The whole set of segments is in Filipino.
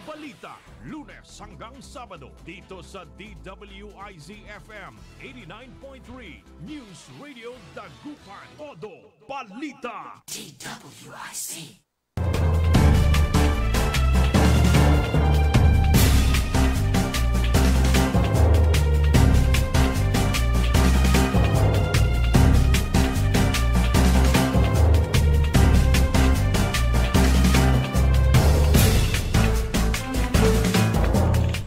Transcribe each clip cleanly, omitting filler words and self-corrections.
balita, Lunes hanggang Sabado dito sa DWIZ-FM 89.3 News Radio Dagupan. Todo balita. DWIZ.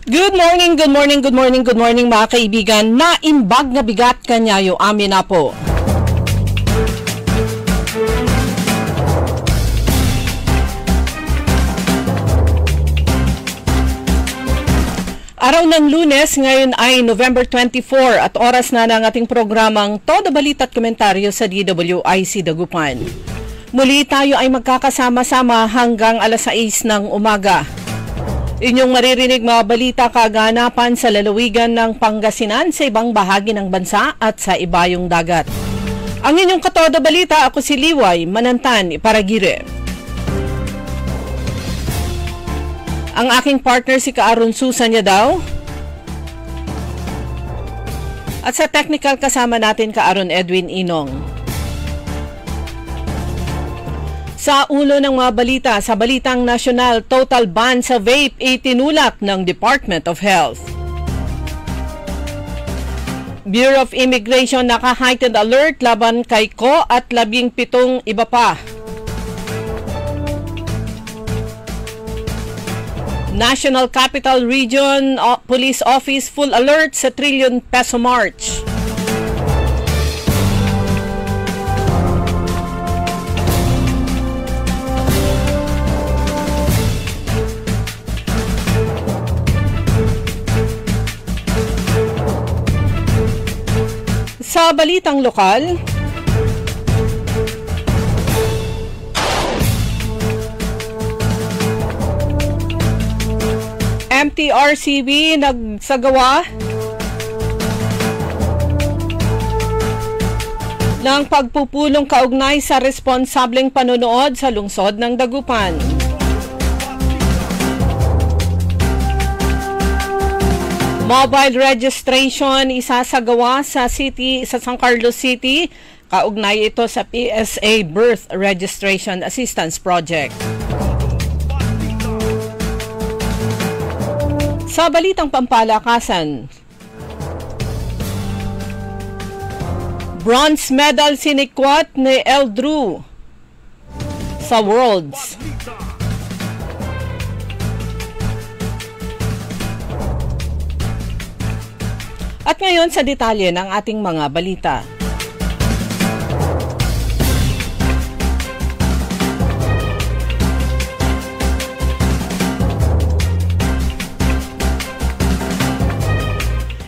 Good morning mga kaibigan. Naimbag na bigat kanyayo amin na po. Araw ng Lunes, ngayon ay November 24 at oras na ng ating programang Todo Balita at Komentaryo sa DWIZ Dagupan. Muli tayo ay magkakasama-sama hanggang alas 6 ng umaga. Inyong maririnig mga balita kaganapan sa lalawigan ng Pangasinan sa ibang bahagi ng bansa at sa ibayong dagat. Ang inyong katoda balita, ako si Liway Manantan Iparagire. Ang aking partner si Kaaron Susan daw. At sa technical kasama natin Kaaron Edwin Inong. Sa ulo ng mga balita, sa balitang nasyonal, total ban sa vape itinulak ng Department of Health. Bureau of Immigration naka-heightened alert laban kay Ko at 17 iba pa. National Capital Region Police Office full alert sa trillion peso march. Sa balitang lokal, MTRCB nagsagawa ng pagpupulong kaugnay sa responsableng panonood sa lungsod ng Dagupan. Mobile registration isasagawa sa San Carlos City. Kaugnay ito sa PSA Birth Registration Assistance Project. Sa balitang pampalakasan, bronze medal sinikwat ni Eldrew sa Worlds. At ngayon sa detalye ng ating mga balita.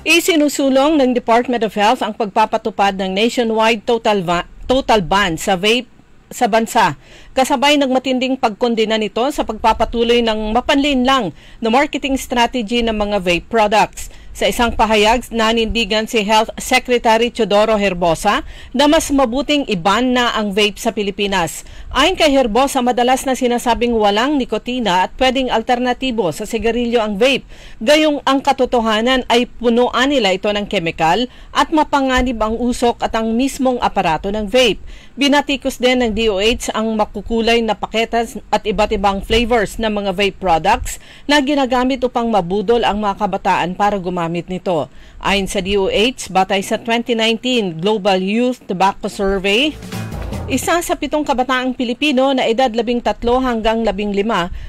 Isinusulong ng Department of Health ang pagpapatupad ng nationwide total ban sa vape sa bansa. Kasabay ng matinding pagkondena nito sa pagpapatuloy ng mapanlinlang na marketing strategy ng mga vape products. Sa isang pahayag, nanindigan si Health Secretary Teodoro Herbosa na mas mabuting iban na ang vape sa Pilipinas. Ayon kay Herbosa, madalas na sinasabing walang nikotina at pwedeng alternatibo sa sigarilyo ang vape. Gayong ang katotohanan ay punuan nila ito ng kemikal at mapanganib ang usok at ang mismong aparato ng vape. Binatikos din ng DOH ang makukulay na paketas at iba't ibang flavors ng mga vape products na ginagamit upang mabudol ang mga kabataan para gumamit nito. Ayon sa DOH, batay sa 2019 Global Youth Tobacco Survey, isa sa 7 kabataang Pilipino na edad 13 hanggang 15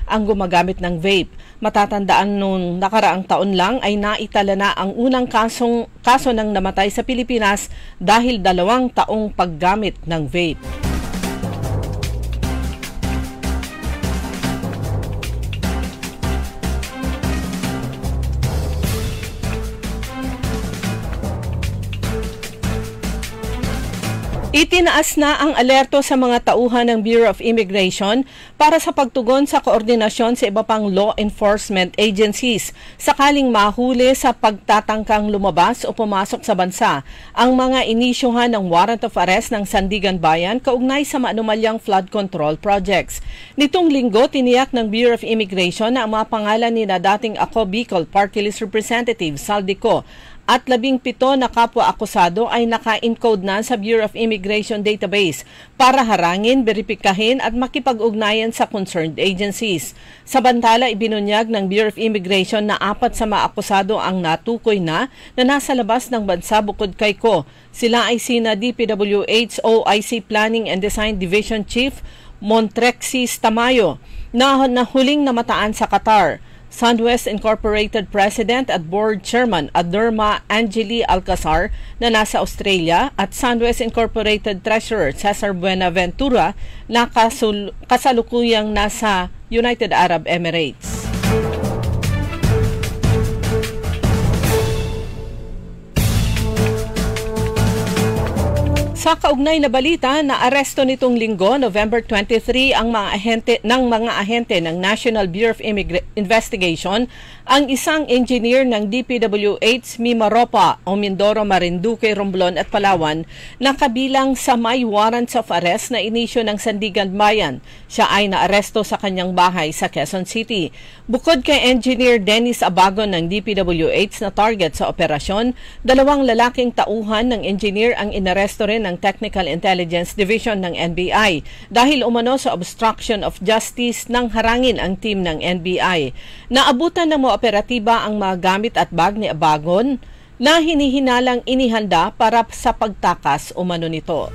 ang gumagamit ng vape. Matatandaan nung nakaraang taon lang ay naitala na ang unang kaso ng namatay sa Pilipinas dahil 2 taong paggamit ng vape. Itinaas na ang alerto sa mga tauhan ng Bureau of Immigration para sa pagtugon sa koordinasyon sa iba pang law enforcement agencies sakaling mahuli sa pagtatangkang lumabas o pumasok sa bansa ang mga inisyuhan ng warrant of arrest ng Sandigan Bayan kaugnay sa maanumalyang flood control projects. Nitong linggo, tiniyak ng Bureau of Immigration na ang mga pangalan ni na dating Ako Bicol Party List Representative Saldico at 17 na kapwa-akusado ay naka-encode na sa Bureau of Immigration database para harangin, beripikahin at makipag-ugnayan sa concerned agencies. Samantala, ibinunyag ng Bureau of Immigration na 4 sa mga akusado ang natukoy na nasa labas ng bansa bukod kay Ko. Sila ay sina DPWH OIC Planning and Design Division Chief Montrexis Tamayo na huling namataan sa Qatar, SunWest Incorporated President at Board Chairman Aderma Angeli Alcazar na nasa Australia at SunWest Incorporated Treasurer Cesar Buenaventura na kasalukuyang nasa United Arab Emirates. Sa kaugnay na balita, naaresto nitong linggo, November 23, ang mga ahente ng National Bureau of Investigation ang isang engineer ng DPWH Mimaropa o Mindoro, Marinduque, Romblon at Palawan na kabilang sa may warrants of arrest na inisyo ng Sandigan Bayan. Siya ay naaresto sa kanyang bahay sa Quezon City. Bukod kay Engineer Dennis Abagon ng DPWH na target sa operasyon, 2 lalaking tauhan ng engineer ang inaresto rin ng Technical Intelligence Division ng NBI dahil umano sa obstruction of justice nang harangin ang team ng NBI. Naabutan ng mga operatiba ang mga gamit at bag ni Abagon na hinihinalang inihanda para sa pagtakas umano nito.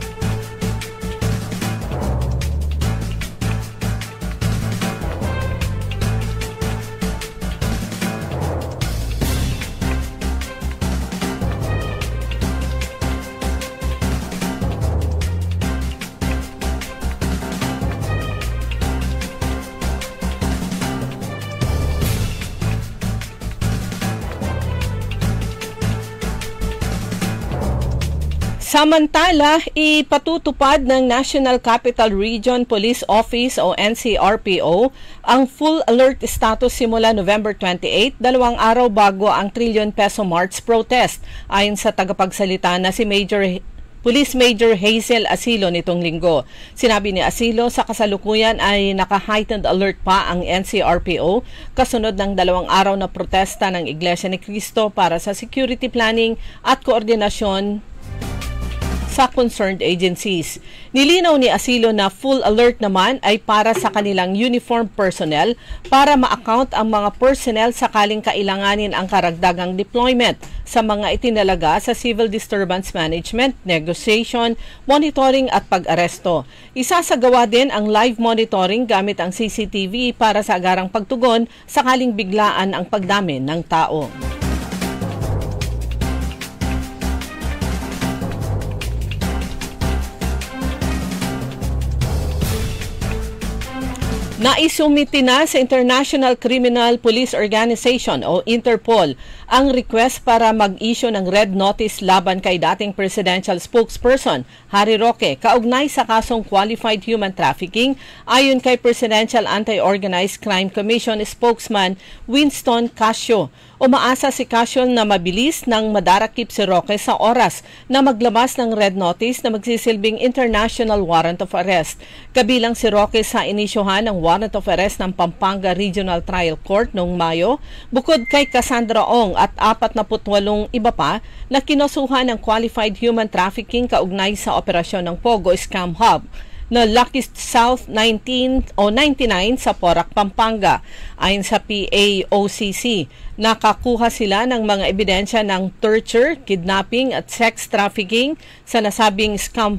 Samantala, ipatutupad ng National Capital Region Police Office o NCRPO ang full alert status simula November 28, 2 araw bago ang trillion peso March protest. Ayon sa tagapagsalita na si Police Major Hazel Asilo nitong linggo. Sinabi ni Asilo sa kasalukuyan ay naka-heightened alert pa ang NCRPO kasunod ng 2 araw na protesta ng Iglesia ni Cristo para sa security planning at koordinasyon sa concerned agencies. Nilinaw ni Asilo na full alert naman ay para sa kanilang uniformed personnel para ma-account ang mga personnel sakaling kailanganin ang karagdagang deployment sa mga itinalaga sa civil disturbance management, negotiation, monitoring at pag-aresto. Isasagawa din ang live monitoring gamit ang CCTV para sa agarang pagtugon sakaling biglaan ang pagdami ng tao. Naisumiti na sa International Criminal Police Organization o Interpol ang request para mag-issue ng red notice laban kay dating presidential spokesperson Harry Roque kaugnay sa kasong qualified human trafficking ayon kay Presidential Anti-Organized Crime Commission spokesman Winston Casio. Umaasa si Casio na mabilis nang madarakip si Roque sa oras na maglabas ng red notice na magsisilbing international warrant of arrest. Kabilang si Roque sa inisyohan ng warrant of arrest ng Pampanga Regional Trial Court noong Mayo, bukod kay Cassandra Ong at 48 iba pa na kinusuhan ng qualified human trafficking kaugnay sa operasyon ng Pogo Scam Hub na Lucky South 19 o 99 sa Porac, Pampanga. Ayon sa PAOCC, nakakuha sila ng mga ebidensya ng torture, kidnapping at sex trafficking sa nasabing scam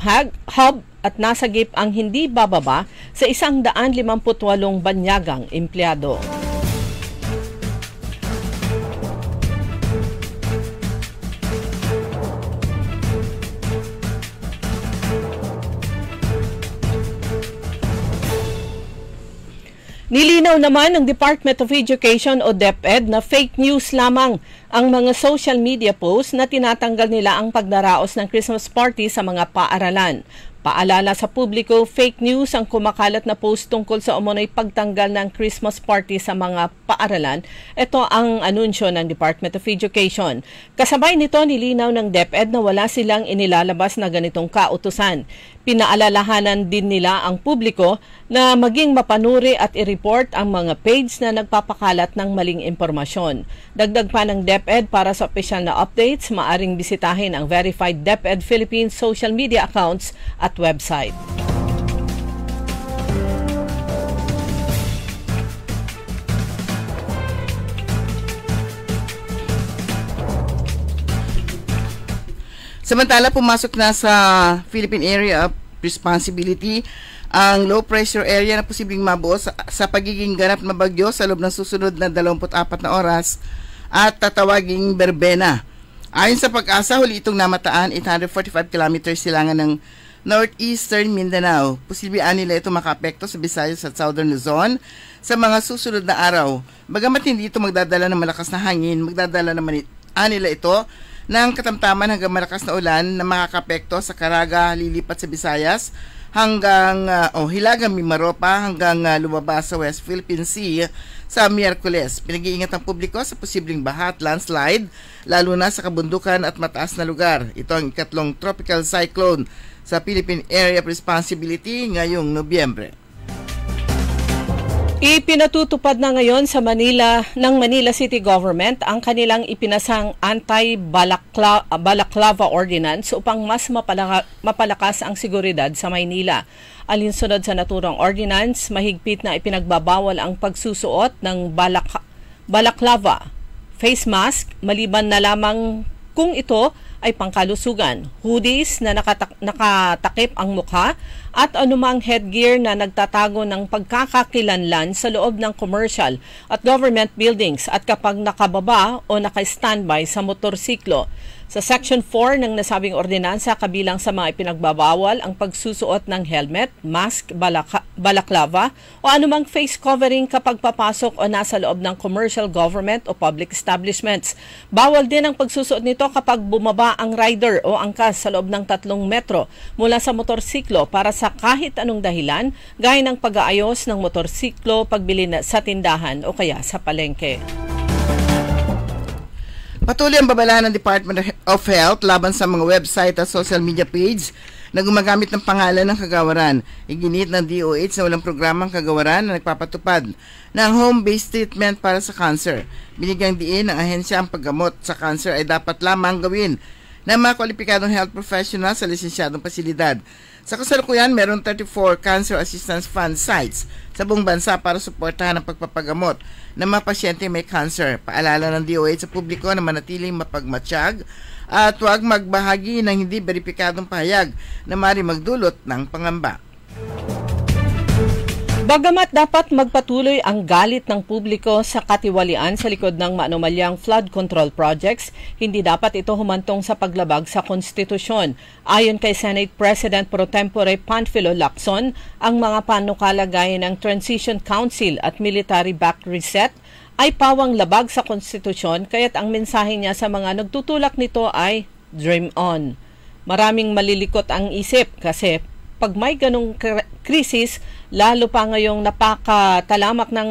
hub at nasagip ang hindi bababa sa 158 banyagang empleyado. Nilinaw naman ng Department of Education o DepEd na fake news lamang ang mga social media posts na tinatanggal nila ang pagdaraos ng Christmas party sa mga paaralan. Paalala sa publiko, fake news ang kumakalat na post tungkol sa umunoy pagtanggal ng Christmas party sa mga paaralan. Ito ang anunsyo ng Department of Education. Kasabay nito, nilinaw ng DepEd na wala silang inilalabas na ganitong kautusan. Pinaalalahanan din nila ang publiko na maging mapanuri at i-report ang mga page na nagpapakalat ng maling impormasyon. Dagdag pa ng DepEd, para sa opisyal na updates, maaring bisitahin ang verified DepEd Philippines social media accounts at website. Samantala, pumasok na sa Philippine Area of Responsibility ang low pressure area na posibleng mabuo sa pagiging ganap na bagyo sa loob ng susunod na 24 na oras at tatawaging berbena. Ayon sa Pag-asa, huli itong namataan 845 kilometers silangan ng northeastern Mindanao. Posibleng nila ito makaapekto sa Visayas at Southern Luzon sa mga susunod na araw. Bagamat hindi ito magdadala ng malakas na hangin, magdadala naman nila ito ng katamtaman hanggang malakas na ulan na makakapekto sa Caraga, lilipat sa Visayas hanggang Hilagang Mimaropa hanggang lumabas sa West Philippine Sea sa Miyerkules. Pinag-iingat ang publiko sa posibleng baha at landslide lalo na sa kabundukan at mataas na lugar. Ito ang ikatlong tropical cyclone sa Philippine Area of Responsibility ngayong Nobyembre. Ipinatutupad na ngayon sa Manila ng Manila City Government ang kanilang ipinasang anti-Balaclava Ordinance upang mas mapalakas ang seguridad sa Maynila. Alinsunod sa naturang ordinance, mahigpit na ipinagbabawal ang pagsusuot ng balaclava face mask maliban na lamang kung ito ay pangkalusugan, hoodies na nakatakip ang mukha at anumang headgear na nagtatago ng pagkakakilanlan sa loob ng commercial at government buildings at kapag nakababa o naka-standby sa motorsiklo. Sa Section 4 ng nasabing ordinansa, kabilang sa mga ipinagbabawal ang pagsusuot ng helmet, mask, balaclava o anumang face covering kapag papasok o nasa loob ng commercial, government o public establishments. Bawal din ang pagsusuot nito kapag bumaba ang rider o angkas sa loob ng 3 metro mula sa motorsiklo para sa kahit anong dahilan, gaya ng pag-aayos ng motorsiklo, pagbili sa tindahan o kaya sa palengke. Patuloy ang babala ng Department of Health laban sa mga website at social media page na gumagamit ng pangalan ng kagawaran. Iginit ng DOH na walang programang kagawaran na nagpapatupad ng home-based treatment para sa cancer. Binigyang diin ng ahensya ang paggamot sa cancer ay dapat lamang gawin ng mga kwalipikadong health professional sa lisensyadong pasilidad. Sa kasalukuyan, meron 34 Cancer Assistance Fund sites sa buong bansa para suportahan ang pagpapagamot ng mga pasyente may cancer. Paalala ng DOH sa publiko na manatiling mapagmatsyag at huwag magbahagi ng hindi beripikadong pahayag na maaaring magdulot ng pangamba. Bagamat dapat magpatuloy ang galit ng publiko sa katiwalian sa likod ng maanumalyang flood control projects, hindi dapat ito humantong sa paglabag sa konstitusyon. Ayon kay Senate President Pro Tempore Panfilo Lacson, ang mga panukala gaya ng Transition Council at Military-Backed Reset ay pawang labag sa konstitusyon, kaya't ang mensahe niya sa mga nagtutulak nito ay dream on. Maraming malilikot ang isip kasi pag may ganong krisis, lalo pa ngayong napakatalamak ng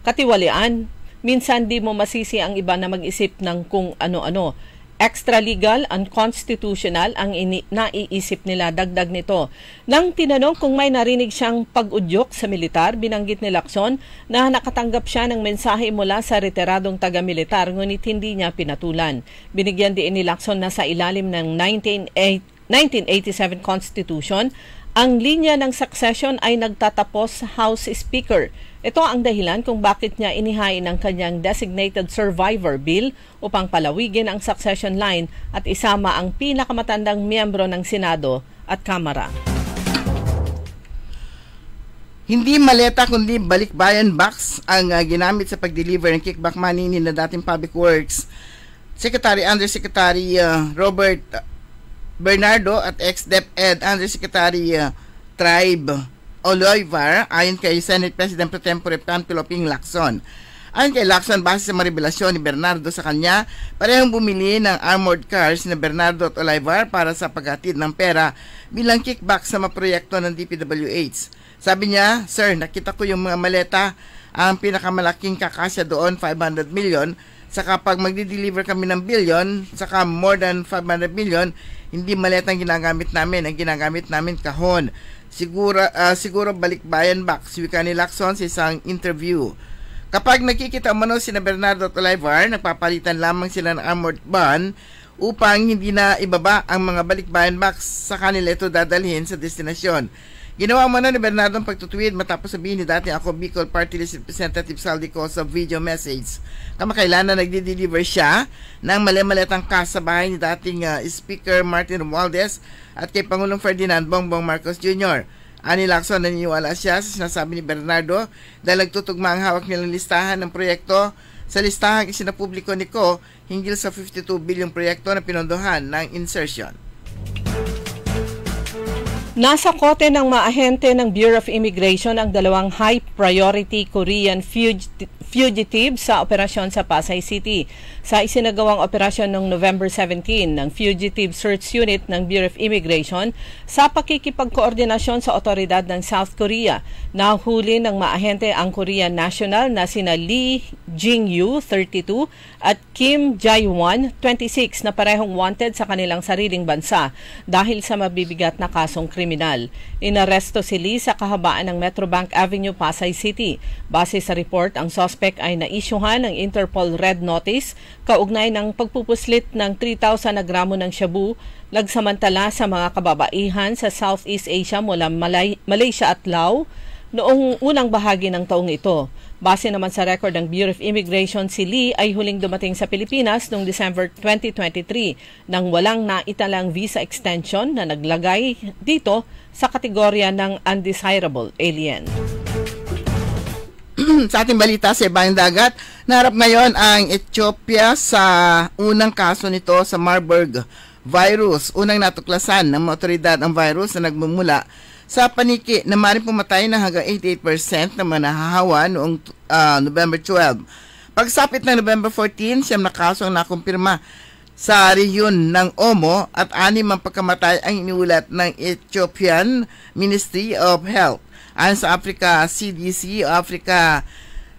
katiwalian, minsan di mo masisi ang iba na mag-isip ng kung ano-ano. Extra-legal, unconstitutional ang naiisip nila, dagdag nito. Nang tinanong kung may narinig siyang pag-udyok sa militar, binanggit ni Lacson na nakatanggap siya ng mensahe mula sa retiradong taga-militar, ngunit hindi niya pinatulan. Binigyan din ni Lacson na sa ilalim ng 1987 Constitution, ang linya ng succession ay nagtatapos sa House Speaker. Ito ang dahilan kung bakit niya inihain ang kanyang Designated Survivor Bill upang palawigin ang succession line at isama ang pinakamatandang miyembro ng Senado at Kamara. Hindi maleta kundi balikbayan box ang ginamit sa pag-deliver ng kickback money ni na dating Public Works Undersecretary Robert Bernardo at ex-DepEd Undersecretary Tribe Olivar ayon kay Senate President Pro Tempore Panfilo Ping Lacson. Ayon kay Lacson, base sa mga revelasyon ni Bernardo sa kanya, parehong bumili ng armored cars na Bernardo at Olivar para sa paghatid ng pera bilang kickback sa mga proyekto ng DPWH. Sabi niya, "Sir, nakita ko yung mga maleta, ang pinakamalaking kakasya doon 500 million, saka pag magdi-deliver kami ng billion, saka more than 500 million, hindi maleta ang ginagamit namin kahon. Siguro balikbayan box," wika ni Lacson sa isang interview. Kapag nakikita umano sina Bernardo at Olivar, nagpapalitan lamang sila ng armored van upang hindi na ibaba ang mga balikbayan box sa kanila ito dadalhin sa destinasyon. Ginawa umano ni Bernardo ang pagtutuwid matapos sabihin ni dating ako Bicol Party List Representative Saldi Co sa video message. Kamakailan na nagdi-deliver siya ng mali-maletang cash sa bahay ni dating Speaker Martin Romualdez at kay Pangulong Ferdinand Bongbong Marcos Jr. Ani Lacson, naniniwala siya sa sinasabi ni Bernardo dahil nagtutugma ang hawak nilang listahan ng proyekto sa listahang isinapubliko ni Co hinggil sa 52 bilyong proyekto na pinondohan ng insertion. Nasa kote ng mga ahente ng Bureau of Immigration ang dalawang high-priority Korean fugitives sa operasyon sa Pasay City. Sa isinagawang operasyon noong November 17 ng Fugitive Search Unit ng Bureau of Immigration sa pakikipagkoordinasyon sa otoridad ng South Korea, nahuli ng mga ahente ang Korean national na sina Lee Jing-yu, 32, at Kim Jae-won, 26, na parehong wanted sa kanilang sariling bansa dahil sa mabibigat na kasong kriminal. Inaresto si Lee sa kahabaan ng Metrobank Avenue, Pasay City. Base sa report, ang suspect ay naisyuhan ng Interpol Red Notice kaugnay ng pagpupuslit ng 3,000 na gramo ng shabu nagsamantala sa mga kababaihan sa Southeast Asia mula Malaysia at Laos noong unang bahagi ng taong ito. Base naman sa record ng Bureau of Immigration, si Lee ay huling dumating sa Pilipinas noong December 2023 nang walang naitalang visa extension na naglagay dito sa kategorya ng undesirable alien. Sa ating balita sa ibang dagat, naharap ngayon ang Ethiopia sa unang kaso nito sa Marburg virus. Unang natuklasan ng mga otoridad ang virus na nagmumula sa paniki na maaaring pumatay na hanggang 88% ng mga nahahawa noong November 12. Pagsapit ng November 14, siyam na kaso ang nakumpirma sa rehiyon ng Omo at 6 ang pagkamatay ang iniulat ng Ethiopian Ministry of Health. Ayon sa Africa CDC, Africa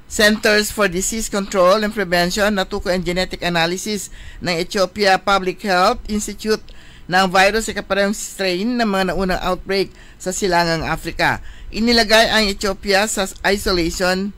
Centers for Disease Control and Prevention, natukoy ang genetic analysis ng Ethiopia Public Health Institute ng virus sa kaparehong strain ng mga naunang outbreak sa silangang Africa. Inilagay ang Ethiopia sa isolation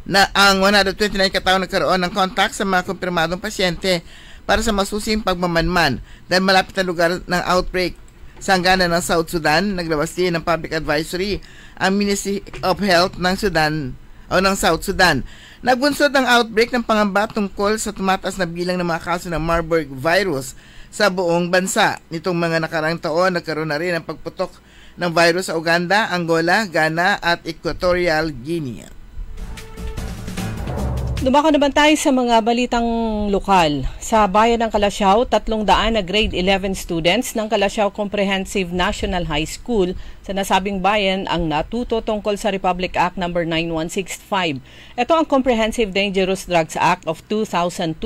na ang 129 katao nagkaroon ng contact sa mga kumpirmadong pasyente para sa masusing pagmamanman dahil malapit na lugar ng outbreak. Sa hangganan ng South Sudan, naglabas din ng public advisory ang Ministry of Health ng Sudan o ng South Sudan. Nagbunsod ang outbreak ng pangamba tungkol sa tumataas na bilang ng mga kaso ng Marburg virus sa buong bansa. Nitong mga nakarang taon, nagkaroon na rin ang pagputok ng virus sa Uganda, Angola, Ghana at Equatorial Guinea. Dumako naman tayo sa mga balitang lokal. Sa bayan ng Calasiao, 300 na grade 11 students ng Calasiao Comprehensive National High School sa nasabing bayan ang natuto tungkol sa Republic Act No. 9165. Ito ang Comprehensive Dangerous Drugs Act of 2002,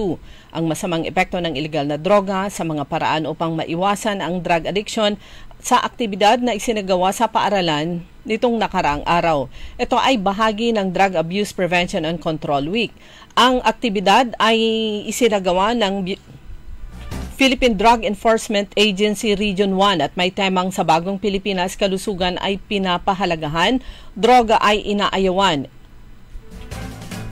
ang masamang epekto ng ilegal na droga sa mga paraan upang maiwasan ang drug addiction sa aktibidad na isinagawa sa paaralan nitong nakaraang araw. Ito ay bahagi ng Drug Abuse Prevention and Control Week. Ang aktibidad ay isinagawa ng Philippine Drug Enforcement Agency Region 1 at may temang sa bagong Pilipinas, kalusugan ay pinapahalagahan, droga ay inaayawan.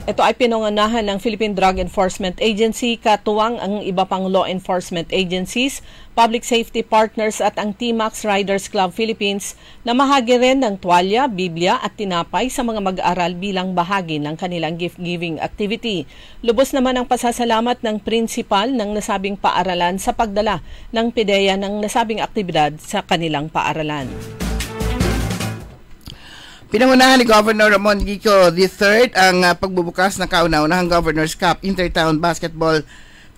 Ito ay pinangunahan ng Philippine Drug Enforcement Agency, katuwang ang iba pang law enforcement agencies, public safety partners at ang T-Max Riders Club Philippines na mahagi rin ng tuwalya, biblia at tinapay sa mga mag-aaral bilang bahagi ng kanilang gift-giving activity. Lubos naman ang pasasalamat ng principal ng nasabing paaralan sa pagdala ng PIDEA ng nasabing aktibidad sa kanilang paaralan. Pinangunahan ni Governor Ramon Gico III ang pagbubukas ng kauna-unahang Governor's Cup Intertown Basketball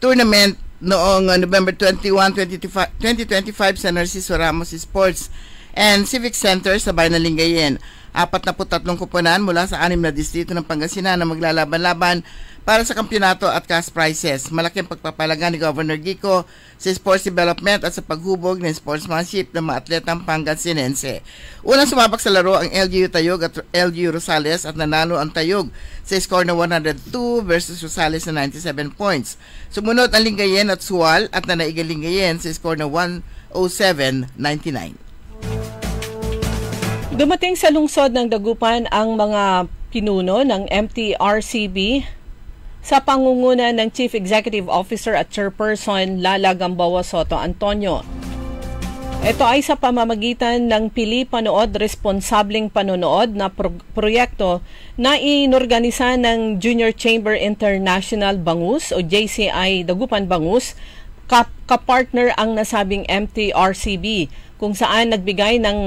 Tournament noong November 21, 2025 sa Narciso Ramos Sports and Civic Center sa bayan ng Lingayen. 43 koponan mula sa 6 na distrito ng Pangasinan na maglalaban-laban para sa kampyonato at cash prizes. Malaking pagpapalaga ni Governor Gico sa sports development at sa paghubog ng sportsmanship ng mga atletang Pangasinense. Unang sumabak sa laro ang LGU Tayog at LGU Rosales at nanalo ang Tayog sa score na 102 versus Rosales na 97 points. Sumunod ang Lingayen at Sual at nanaigang Lingayen sa score na 107-99. Dumating sa lungsod ng Dagupan ang mga pinuno ng MTRCB sa pangunguna ng Chief Executive Officer at Chairperson Lala Gamboa Soto Antonio. Ito ay sa pamamagitan ng Pili Panood Responsableng Panonood na proyekto na inorganisa ng Junior Chamber International Bangus o JCI Dagupan Bangus, kapartner ang nasabing MTRCB, kung saan nagbigay ng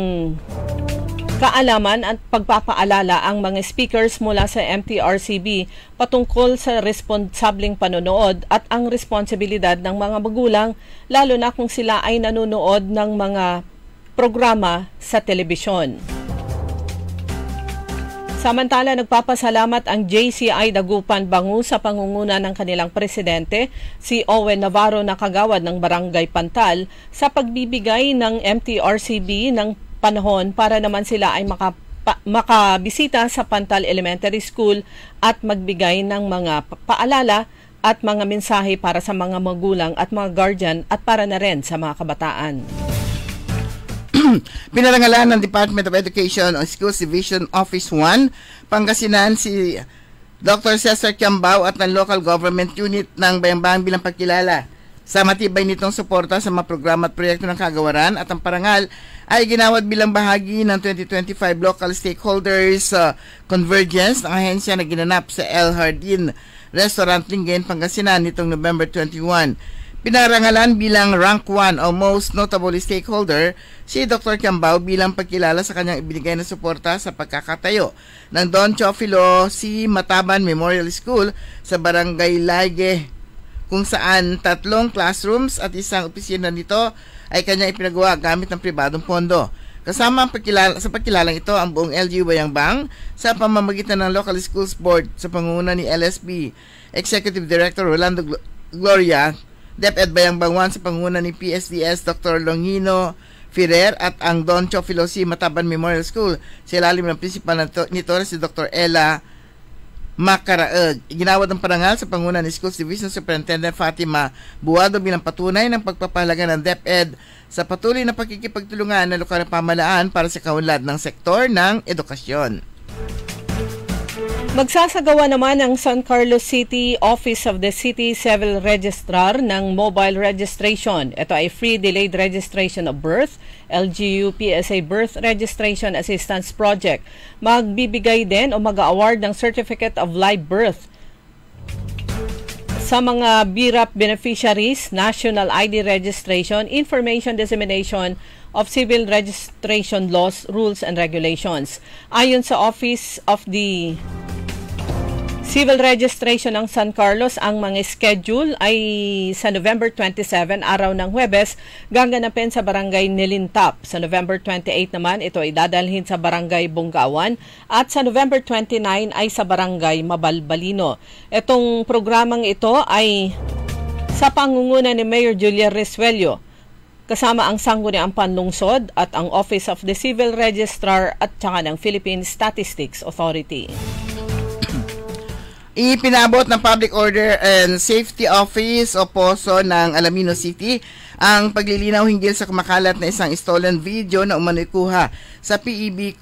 kaalaman at pagpapaalala ang mga speakers mula sa MTRCB patungkol sa responsableng panonood at ang responsibilidad ng mga magulang, lalo na kung sila ay nanonood ng mga programa sa telebisyon. Samantala, nagpapasalamat ang JCI Dagupan Bangus sa pangunguna ng kanilang presidente, si Owen Navarro na kagawad ng Barangay Pantal, sa pagbibigay ng MTRCB ng panahon para naman sila ay makabisita sa Pantal Elementary School at magbigay ng mga paalala at mga mensahe para sa mga magulang at mga guardian at para na rin sa mga kabataan. Pinarangalan ng Department of Education o Schools Division Office 1, Pangasinan si Dr. Cesar Kiambao at ng Local Government Unit ng Bayambang bilang pagkilala sa matibay nitong suporta sa mga programa at proyekto ng kagawaran, at ang parangal ay ginawad bilang bahagi ng 2025 Local Stakeholders Convergence ng ahensya na ginanap sa El Jardin Restaurant Lingayen, Pangasinan nitong November 21. Pinarangalan bilang Rank 1 o Most Notable Stakeholder si Dr. Kiambao bilang pagkilala sa kanyang ibinigay na suporta sa pagkakatayo ng Don Chofilo C. Mataban Memorial School sa Barangay Laige, kung saan 3 classrooms at isang opisina nito ay kanyang ipinagawa gamit ng pribadong pondo. Kasama sa pagkilalang ito ang buong LGU Bayangbang sa pamamagitan ng Local Schools Board sa pangunguna ni LSB Executive Director Rolando Gloria, DepEd Bayangbang 1 sa pangunguna ni PSDS Dr. Longino Ferrer at ang Don Chofilo C. Mataban Memorial School sa ilalim ng principal nito na si Dr. Ella Macaraeg. Ginawad ang parangal sa panguna ni Schools Division Superintendent Fatima Buado bilang patunay ng pagpapahalaga ng DepEd sa patuloy na pakikipagtulungan ng lokal na pamahalaan para sa kaunlad ng sektor ng edukasyon. Magsasagawa naman ang San Carlos City Office of the City Civil Registrar ng mobile registration. Ito ay Free Delayed Registration of Birth, LGU PSA Birth Registration Assistance Project. Magbibigay din o mag-award ng Certificate of Live Birth sa mga BIRAP beneficiaries, National ID Registration, Information Dissemination of Civil Registration Laws, Rules and Regulations. Ayon sa Office of the Civil Registration ng San Carlos, ang mga schedule ay sa November 27, araw ng Huwebes, gaganapin sa Barangay Nilintap. Sa November 28 naman, ito ay dadalhin sa Barangay Bungkawan at sa November 29 ay sa Barangay Mabalbalino. Itong programang ito ay sa pangunguna ni Mayor Julia Resuello, kasama ang Sangguniang Panlungsod at ang Office of the Civil Registrar at saka ng Philippine Statistics Authority. Ipinabot ng Public Order and Safety Office o POSO ng Alamino City ang paglilinaw hinggil sa kumakalat na isang stolen video na umano'y kuha sa PEB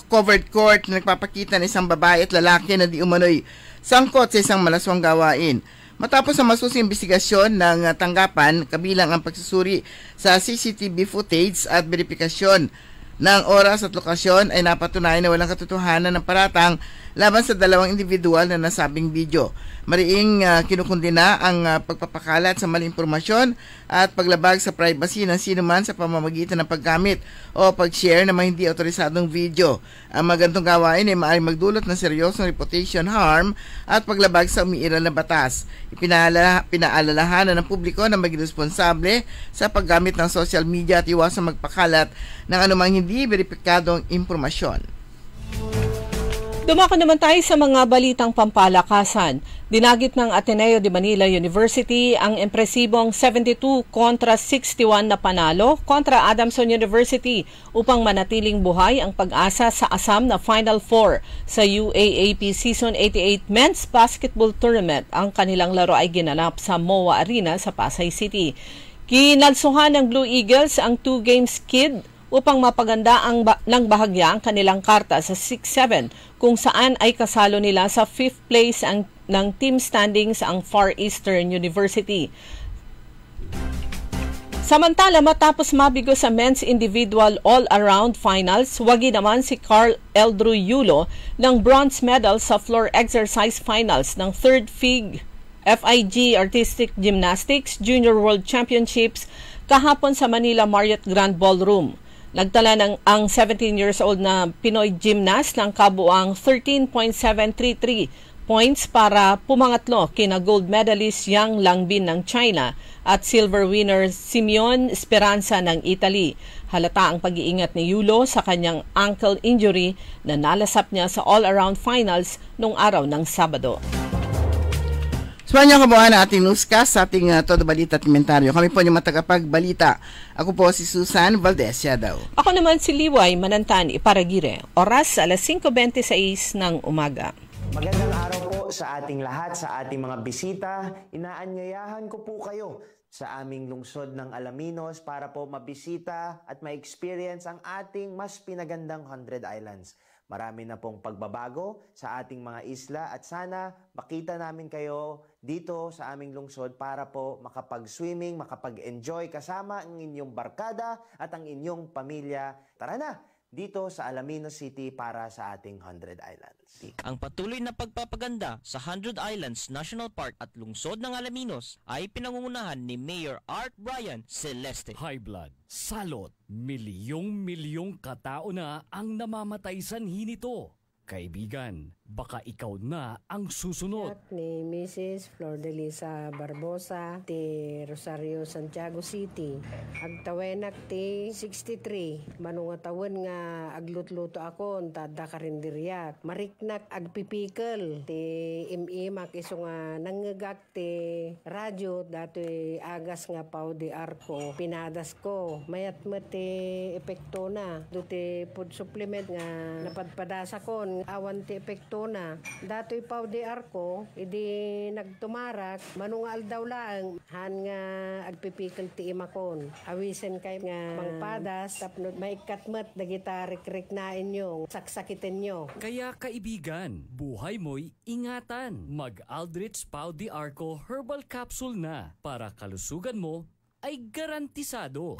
covered court na nagpapakita ng isang babae at lalaki na di umano'y sangkot sa isang malaswang gawain. Matapos ang masusing investigasyon ng tanggapan, kabilang ang pagsusuri sa CCTV footage at verifikasyon ng oras at lokasyon, ay napatunayan na walang katotohanan ng paratang laban sa 2 individual na nasabing video. Mariing kinukundina ang pagpapakalat sa maling impormasyon at paglabag sa privacy ng sinuman sa pamamagitan ng paggamit o pag-share ng mga hindi otorisadong video. Ang magantong gawain ay maaaring magdulot ng seryosong reputation harm at paglabag sa umiiral na batas. Pinaalalahanan ng publiko na maging responsable sa paggamit ng social media at iwasang magpakalat ng anumang hindi beripikadong impormasyon. Dumako naman tayo sa mga balitang pampalakasan. Dinagit ng Ateneo de Manila University ang impresibong 72 kontra 61 na panalo kontra Adamson University upang manatiling buhay ang pag-asa sa ASAM na Final Four sa UAAP Season 88 Men's Basketball Tournament. Ang kanilang laro ay ginanap sa MOA Arena sa Pasay City. Kinalsuhan ng Blue Eagles ang 2-game skid upang mapaganda ng bahagya ang kanilang karta sa 6-7 kung saan ay kasalo nila sa 5th place ng team standings ang Far Eastern University. Samantala, matapos mabigo sa men's individual all-around finals, wagi naman si Carl Eldrew Yulo ng bronze medal sa floor exercise finals ng 3rd FIG Artistic Gymnastics Junior World Championships kahapon sa Manila Marriott Grand Ballroom. Nagtala ang 17 years old na Pinoy gymnast ng kabuang 13.733 points para pumangatlo kina gold medalist Yang Langbin ng China at silver winner Simeon Esperanza ng Italy. Halata ang pag-iingat ni Yulo sa kanyang ankle injury na nalasap niya sa all-around finals noong araw ng Sabado. Sumahan niyo kabuhan ang ating newscast sa ating Todo Balita at Komentaryo. Kami po yung matagapagbalita. Ako po si Susan Valdez Yadaw. Ako naman si Liway Manantan Iparagire. Oras alas 5:26 ng umaga. Magandang araw po sa ating lahat, sa ating mga bisita. Inaanyayahan ko po kayo sa aming lungsod ng Alaminos para po mabisita at ma-experience ang ating mas pinagandang 100 Islands. Marami na pong pagbabago sa ating mga isla at sana makita namin kayo dito sa aming lungsod para po makapag-swimming, makapag-enjoy kasama ang inyong barkada at ang inyong pamilya. Tara na! Dito sa Alaminos City para sa ating 100 Islands. Ang patuloy na pagpapaganda sa 100 Islands National Park at lungsod ng Alaminos ay pinangungunahan ni Mayor Art Brian Celeste. High blood, salot, milyong-milyong katao na ang namamatay sanhi nito. Kaibigan, baka ikaw na ang susunod. Ni Mrs. Flor de Lisa Barbosa, ti Rosario, Santiago City. Agtawenak ti 63. Manungatawan nga aglutluto ako, tada karindiriyak. Mariknak agpipikal, ti imimak iso nga nanggagak ti radyo, dato'y agas nga pao di arko. Pinadas ko, mayat mo ti epekto na. Duti food supplement nga napadpadasa ko, awan ti epekto na. Dato'y pao di arko, idi nagtumarak, manungal daw lang, han nga agpipikal ti imakon. Awisen kay nga mangpadas, tapno maikatmat, dagita rik-rik na inyo, saksakitin nyo. Kaya kaibigan, buhay mo'y ingatan. Mag-Aldrich Pau de Arco Herbal Capsule na para kalusugan mo ay garantisado.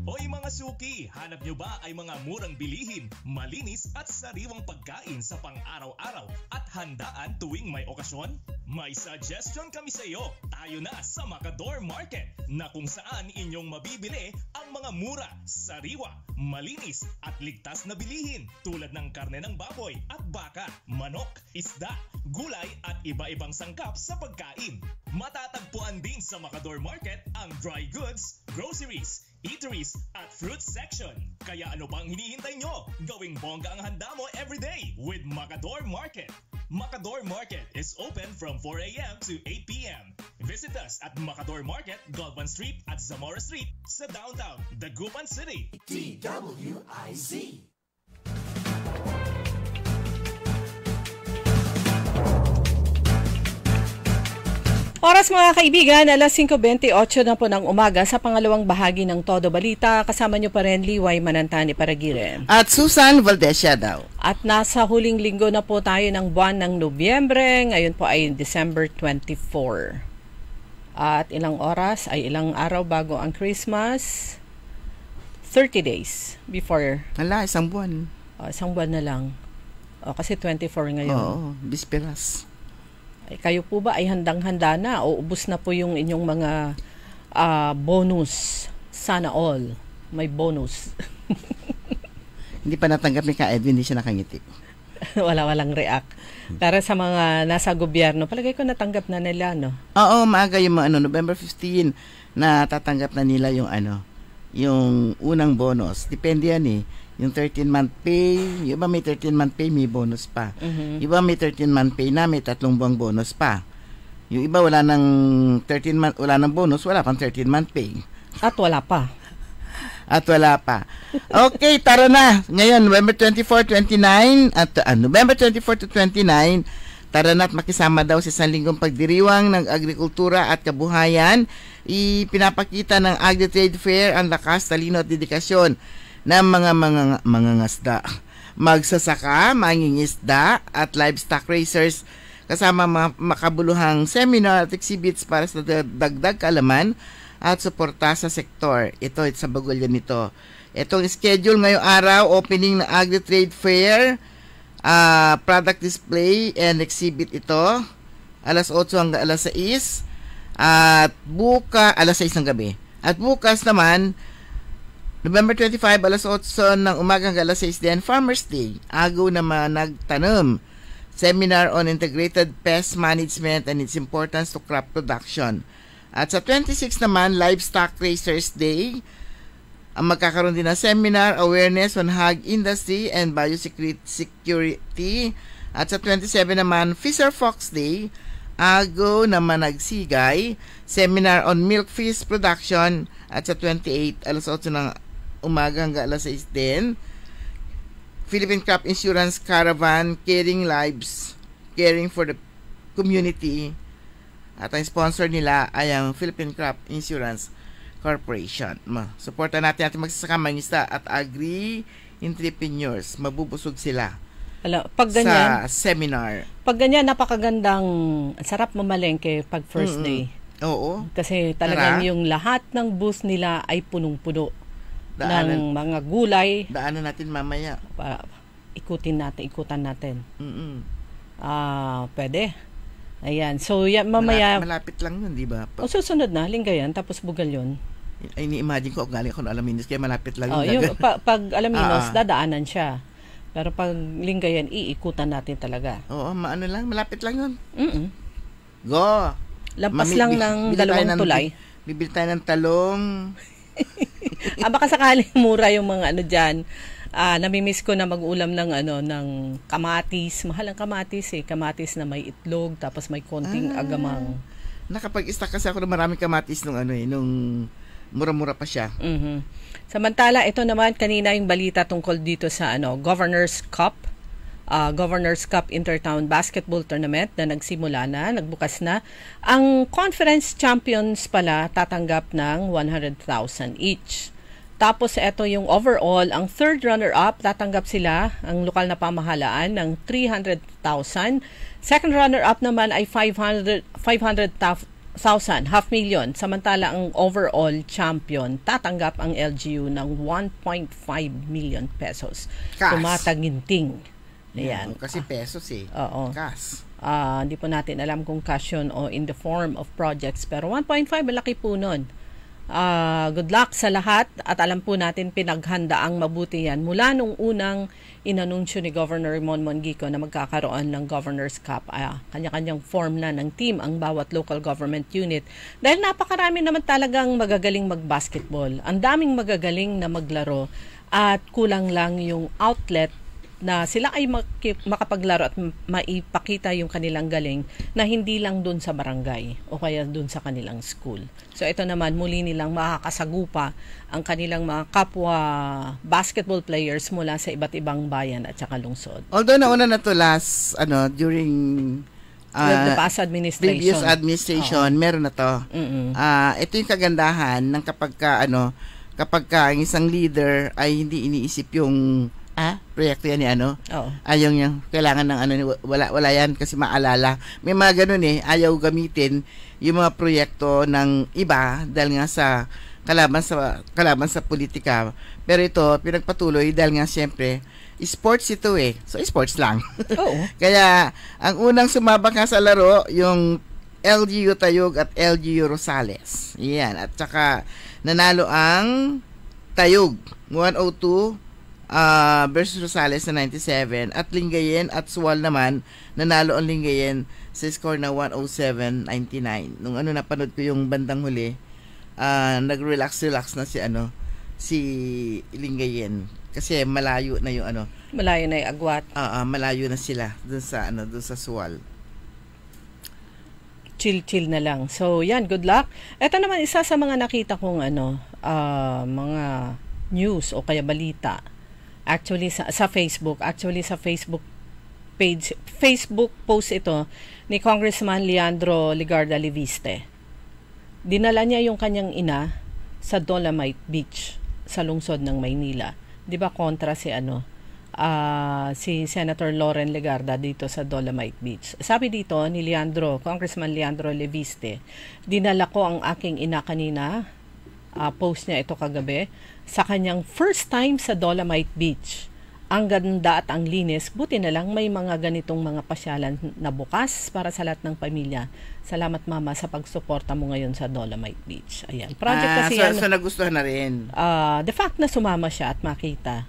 Hoy mga suki, hanap nyo ba ay mga murang bilihin, malinis at sariwang pagkain sa pang-araw-araw at handaan tuwing may okasyon? May suggestion kami sa iyo. Tayo na sa Macador Market na kung saan inyong mabibili ang mga mura, sariwa, malinis at ligtas na bilihin tulad ng karne ng baboy at baka, manok, isda, gulay at iba-ibang sangkap sa pagkain. Matatagpuan din sa Macador Market ang dry goods, groceries, eateries at fruit section. Kaya ano bang hinihintay nyo? Gawing bongga ang handa mo everyday with Macador Market. Macador Market is open from 4 a.m. to 8 p.m. Visit us at Macador Market, Galvan Street at Zamora Street sa downtown Dagupan City. DWIZ. Oras mga kaibigan, alas 5:28 na po ng umaga sa pangalawang bahagi ng Todo Balita. Kasama nyo pa rin Liway Manantan Iparagire. At Susan Valdez Yadaw. At nasa huling linggo na po tayo ng buwan ng Nobyembre. Ngayon po ay December 24. At ilang oras ay ilang araw bago ang Christmas. 30 days before. Hala, isang buwan. Isang buwan na lang. Kasi 24 ngayon. Oo, bisperas. Kayo po ba ay handang-handa na o ubos na po yung inyong mga bonus? Sana all. May bonus. Hindi pa natanggap ni Ka Edwin, hindi siya nakangiti. Walang react. Pero sa mga nasa gobyerno, palagay ko natanggap na nila, no? Oo, maaga yung November 15 na tatanggap na nila yung yung unang bonus. Depende yan eh. yung 13-month pay, yung iba may 13-month pay, may bonus pa. Yung iba may 13-month pay na, may 3 buwang bonus pa. Yung iba wala nang 13-month, wala nang bonus, wala pang 13-month pay. At wala pa. Okay, tara na. Ngayon, November 24, 29, at November 24 to 29, tara na at makisama daw sa isang linggong pagdiriwang ng agrikultura at kabuhayan. Ipinapakita ng Agri-Trade Fair ang lakas, talino at dedikasyon ng mga mangangasda, magsasaka, mangingisda at livestock racers kasama makabuluhang seminar at exhibits para sa dagdag kaalaman at suporta sa sektor. Ito sa bagulyan nito. Itong schedule ngayong araw, opening ng Agri-Trade Fair, product display and exhibit ito, alas 8 hanggang alas 6, at alas 6 ng gabi. At bukas naman, November 25, alas 8 ng umaga hanggang alas 6 din, Farmers Day, agaw naman nagtanom, seminar on integrated pest management and its importance to crop production. At sa 26 naman, Livestock Racers Day, ang magkakaroon din ng seminar, awareness on hog industry and biosecurity. At sa 27 naman, Fisher Fox Day, agaw naman nagsigay, seminar on milk fish production. At sa 28, alas 8 ng umaga hanggang alas 6 din, Philippine Crop Insurance Caravan, Caring Lives, Caring for the Community. At ang sponsor nila ay ang Philippine Crop Insurance Corporation. Suportan natin magsasaka, mangingisda at agri-entrepreneurs. Mabubusog sila pag ganyan, sa seminar. Pag ganyan, napakagandang, sarap mamalengke pag first day. Oo. Kasi talagang yung lahat ng booth nila ay punong-puno ng mga gulay. Daanan natin mamaya. Ikutan natin. Pwede. Ayan. So, mamaya... Malapit lang yun, di ba? Susunod na, Lingayen, tapos Bugalyon. Ay, ni-imagine ko, galing ako ng Alaminos, kaya malapit lang yun. Yung, pag Alaminos, dadaanan siya. Pero pag Lingayen, iikutan natin talaga. Oo, malapit lang yun. Go! Lampas lang ng 2 tulay. Bibili tayo ng talong. Baka sakaling mura yung mga dyan. Namimiss ko na mag-ulam ng ng kamatis. Mahal ang kamatis Kamatis na may itlog tapos may konting agamang. Nakapag-stock kasi ako ng maraming kamatis nung nung mura-mura pa siya. Samantala, ito naman kanina yung balita tungkol dito sa Governor's Cup. Governor's Cup Intertown Basketball Tournament na nagsimula na, nagbukas na. Ang conference champions pala tatanggap ng 100,000 each. Tapos ito yung overall, ang third runner-up, tatanggap sila, ang lokal na pamahalaan, ng 300,000. Second runner-up naman ay 500,000, $500,000. Samantala ang overall champion, tatanggap ang LGU ng 1.5 million pesos. Tumataginting. Ayan. Kasi pesos Oo. Cash. Hindi po natin alam kung cash yun o in the form of projects. Pero 1.5, malaki po nun. Good luck sa lahat at alam po natin pinaghandaang mabuti yan mula nung unang inanunsyo ni Governor Monmon Gico na magkakaroon ng Governor's Cup. Kanya-kanyang form na ng team ang bawat local government unit dahil napakarami naman talagang magagaling mag-basketball. Ang daming magagaling na maglaro at kulang lang yung outlet na sila ay makapaglaro at maipakita yung kanilang galing na hindi lang dun sa barangay o kaya dun sa kanilang school. So ito naman, muli nilang makakasagupa ang kanilang mga kapwa basketball players mula sa iba't ibang bayan at saka lungsod. Although nauna na to last, during the past administration. Previous administration, meron na to. Ito yung kagandahan ng kapag ang isang leader ay hindi iniisip yung proyekto yan ni ayaw niya, kailangan ng wala yan kasi maalala. May mga ganun ayaw gamitin yung mga proyekto ng iba dahil nga sa kalaban sa politika. Pero ito, pinagpatuloy dahil nga siyempre, sports ito So, sports lang. Kaya, ang unang sumabak nga sa laro, yung LGU Tayug at LGU Rosales. Yan. At saka, nanalo ang Tayug, 102 versus Rosales na 97 at Lingayen at Suwal naman nanalo ang Lingayen sa score na 107-99. Nung napanood ko yung bandang huli, nag-relax na si si Lingayen kasi malayo na yung ano. Malayo na yung agwat. Malayo na sila dun sa Sual. Chill na lang. So, yan, good luck. Ito naman isa sa mga nakita kong mga news o kaya balita. Actually sa Facebook, sa Facebook page, Facebook post ito ni Congressman Leandro Legarda Leviste. Dinala niya yung kanyang ina sa Dolomite Beach sa lungsod ng Maynila. 'Di ba kontra si Senator Loren Legarda dito sa Dolomite Beach. Sabi dito ni Congressman Leandro Leviste, dinala ko ang aking ina kanina, post niya ito kagabi, sa kanyang first time sa Dolomite Beach. Ang ganda at ang linis, buti na lang may mga ganitong mga pasyalan na bukas para sa lahat ng pamilya. Salamat mama sa pagsuporta mo ngayon sa Dolomite Beach. Ayan. Project kasi so nagustuhan na rin. The fact na sumama siya at makita,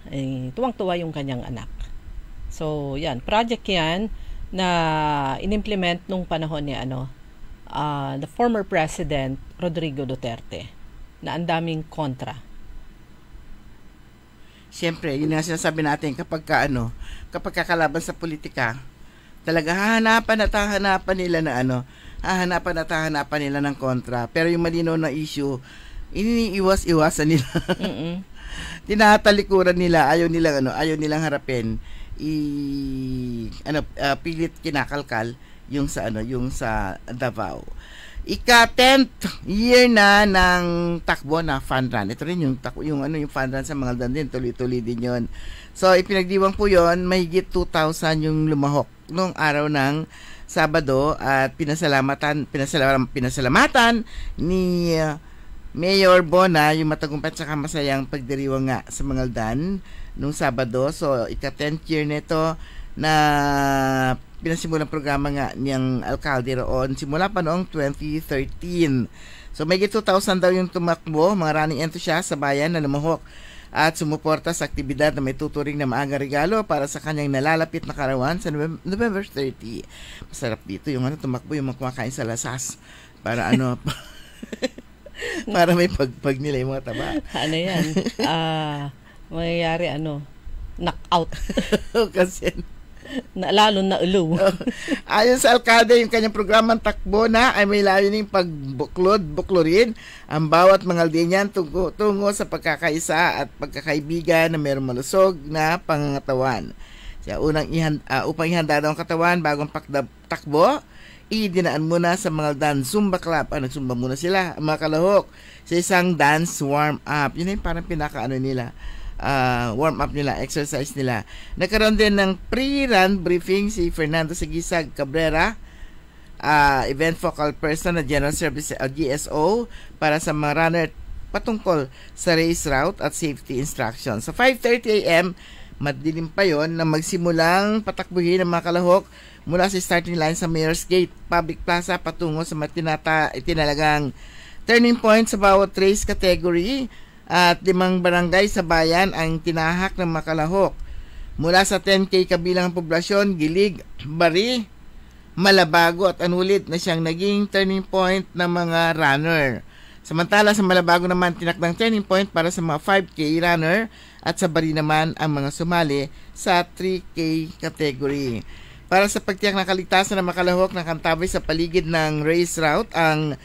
tuwang-tuwa yung kanyang anak. So, yan. Project yan na inimplement nung panahon ni the former President Rodrigo Duterte na ang daming kontra. Siyempre, yun nga sinasabi natin kapag kakalaban sa politika, talaga hahanapan nila ng kontra. Pero yung malinaw na issue, iniiwas-iwasan nila. Tinatalikuran nila, ayaw nilang harapin. Pilit kinakalkal yung sa Davao. Ika-10th year na ng takbo na fund run. Ito rin yung fund run sa mga din, tuloy-tuloy din yon. So ipinagdiwang po yon, mahigit 2,000 yung lumahok nung araw ng Sabado at pinasalamatan ni Mayor Bona yung matagumpay at saka masayang pagdiriwang nga sa Mangaldan nung Sabado. So ika-10th year nito na pinasimulang programa nga niyang alkalde roon simula pa noong 2013. So may 2,000 daw yung tumakbo, mga running enthusiasts sa bayan na lumahok at sumuporta sa aktibidad na may tuturing na maagang regalo para sa kanyang nalalapit na karawan sa November 30. Masarap dito yung tumakbo yung mga kumakain sa lasas para para may pagpag nila yung mga taba. Yan? Mangyayari knockout. Kasi lalo na ulo. Ayon sa alkalde, yung kanyang programang takbo na ay may layuning buklorin ang bawat Mangaldinian tungo sa pagkakaisa at pagkakaibigan na mayroong malusog na pangangatawan. Upang ihanda daw ang katawan bagong takbo, idinaan muna sa Mangaldan Zumba Club. Nagsumba muna sila, ang mga kalahok, sa isang dance warm-up. Yun yung parang nila. Warm-up nila, exercise nila. Nagkaroon din ng pre-run briefing si Fernando Sagisag Cabrera, event focal person na General Service GSO para sa mga runner patungkol sa race route at safety instructions. Sa 5:30 a.m., madilim pa yon na magsimulang patakbuhin ng mga kalahok mula sa starting line sa Mayor's Gate Public Plaza patungo sa itinalagang turning point sa bawat race category. At 5 barangay sa bayan ang tinahak ng mga kalahok. Mula sa 10K kabilang ang poblasyon, Gilig, Bari, Malabago at Anulit na siyang naging turning point ng mga runner. Samantala sa Malabago naman tinakdang turning point para sa mga 5K runner at sa Bari naman ang mga sumali sa 3K category. Para sa pagtiyak ng kaligtasan ng mga kalahok na kantabay sa paligid ng race route, ang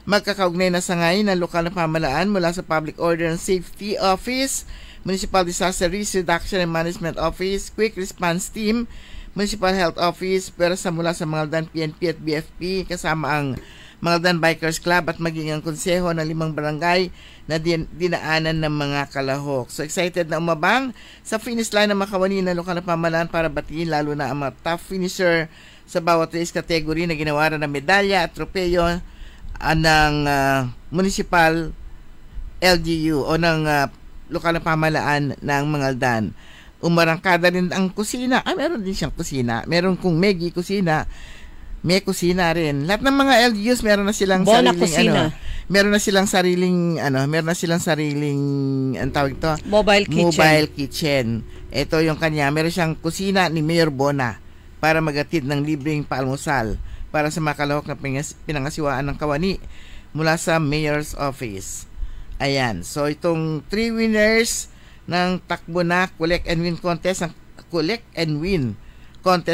magkakaugnay na sangay ng lokal na pamahalaan mula sa Public Order and Safety Office, Municipal Disaster Risk Reduction and Management Office, Quick Response Team, Municipal Health Office, pero mula sa Mangaldan PNP at BFP, kasama ang Mangaldan Bikers Club at maging ang konseho ng 5 barangay na dinaanan ng mga kalahok. So excited na umabang sa finish line ng makawani ng lokal na pamahalaan para batiin lalo na ang mga top finisher sa bawat race category na ginawaran ng medalya at tropeyo ng municipal LGU o ng lokal na pamahalaan ng Mangaldan. Umarangkada rin ang kusina. Meron din siyang kusina. Meron kung Meggy kusina, may kusina rin. Lahat ng mga LGUs meron na silang meron na silang sariling ang tawag ito, mobile kitchen. Ito yung kanya. Meron siyang kusina ni Mayor Bona para magatid ng libreng paalmusal para sa mga kalahok na pinangasiwaan ng kawani mula sa Mayor's Office. Ayan. So, itong 3 winners ng takbo na Collect and Win contest,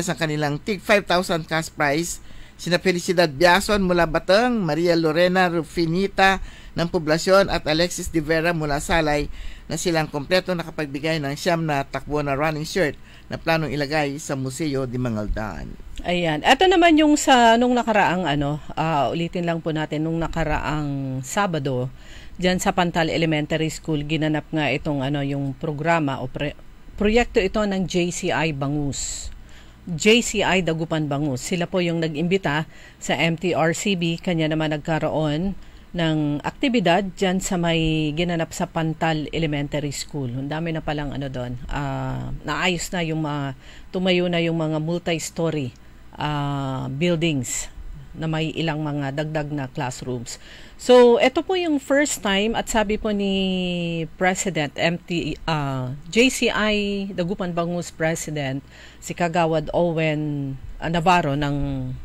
ang kanilang tig 5,000 cash prize. Sina Felicidad Biason mula Batang, Maria Lorena Rufinita ng Poblasyon at Alexis De Vera mula Salay na silang kompleto nakapagbigay ng 9 na takbo na running shirt na planong ilagay sa Museo de Mangaldan. Ayan. Ito naman yung sa nung nakaraang ulitin lang po natin nung nakaraang Sabado diyan sa Pantal Elementary School ginanap nga itong yung programa o proyekto ito ng JCI Bangus. JCI Dagupan Bangus. Sila po yung nag-imbita sa MTRCB, kanya naman nagkaroon ng aktibidad diyan sa may ginanap sa Pantal Elementary School. Ang dami na palang doon. Naayos na yung tumayo na yung mga multi-story buildings na may ilang mga dagdag na classrooms. So, ito po yung first time at sabi po ni President JCI Dagupan Bangus President si Kagawad Owen Navarro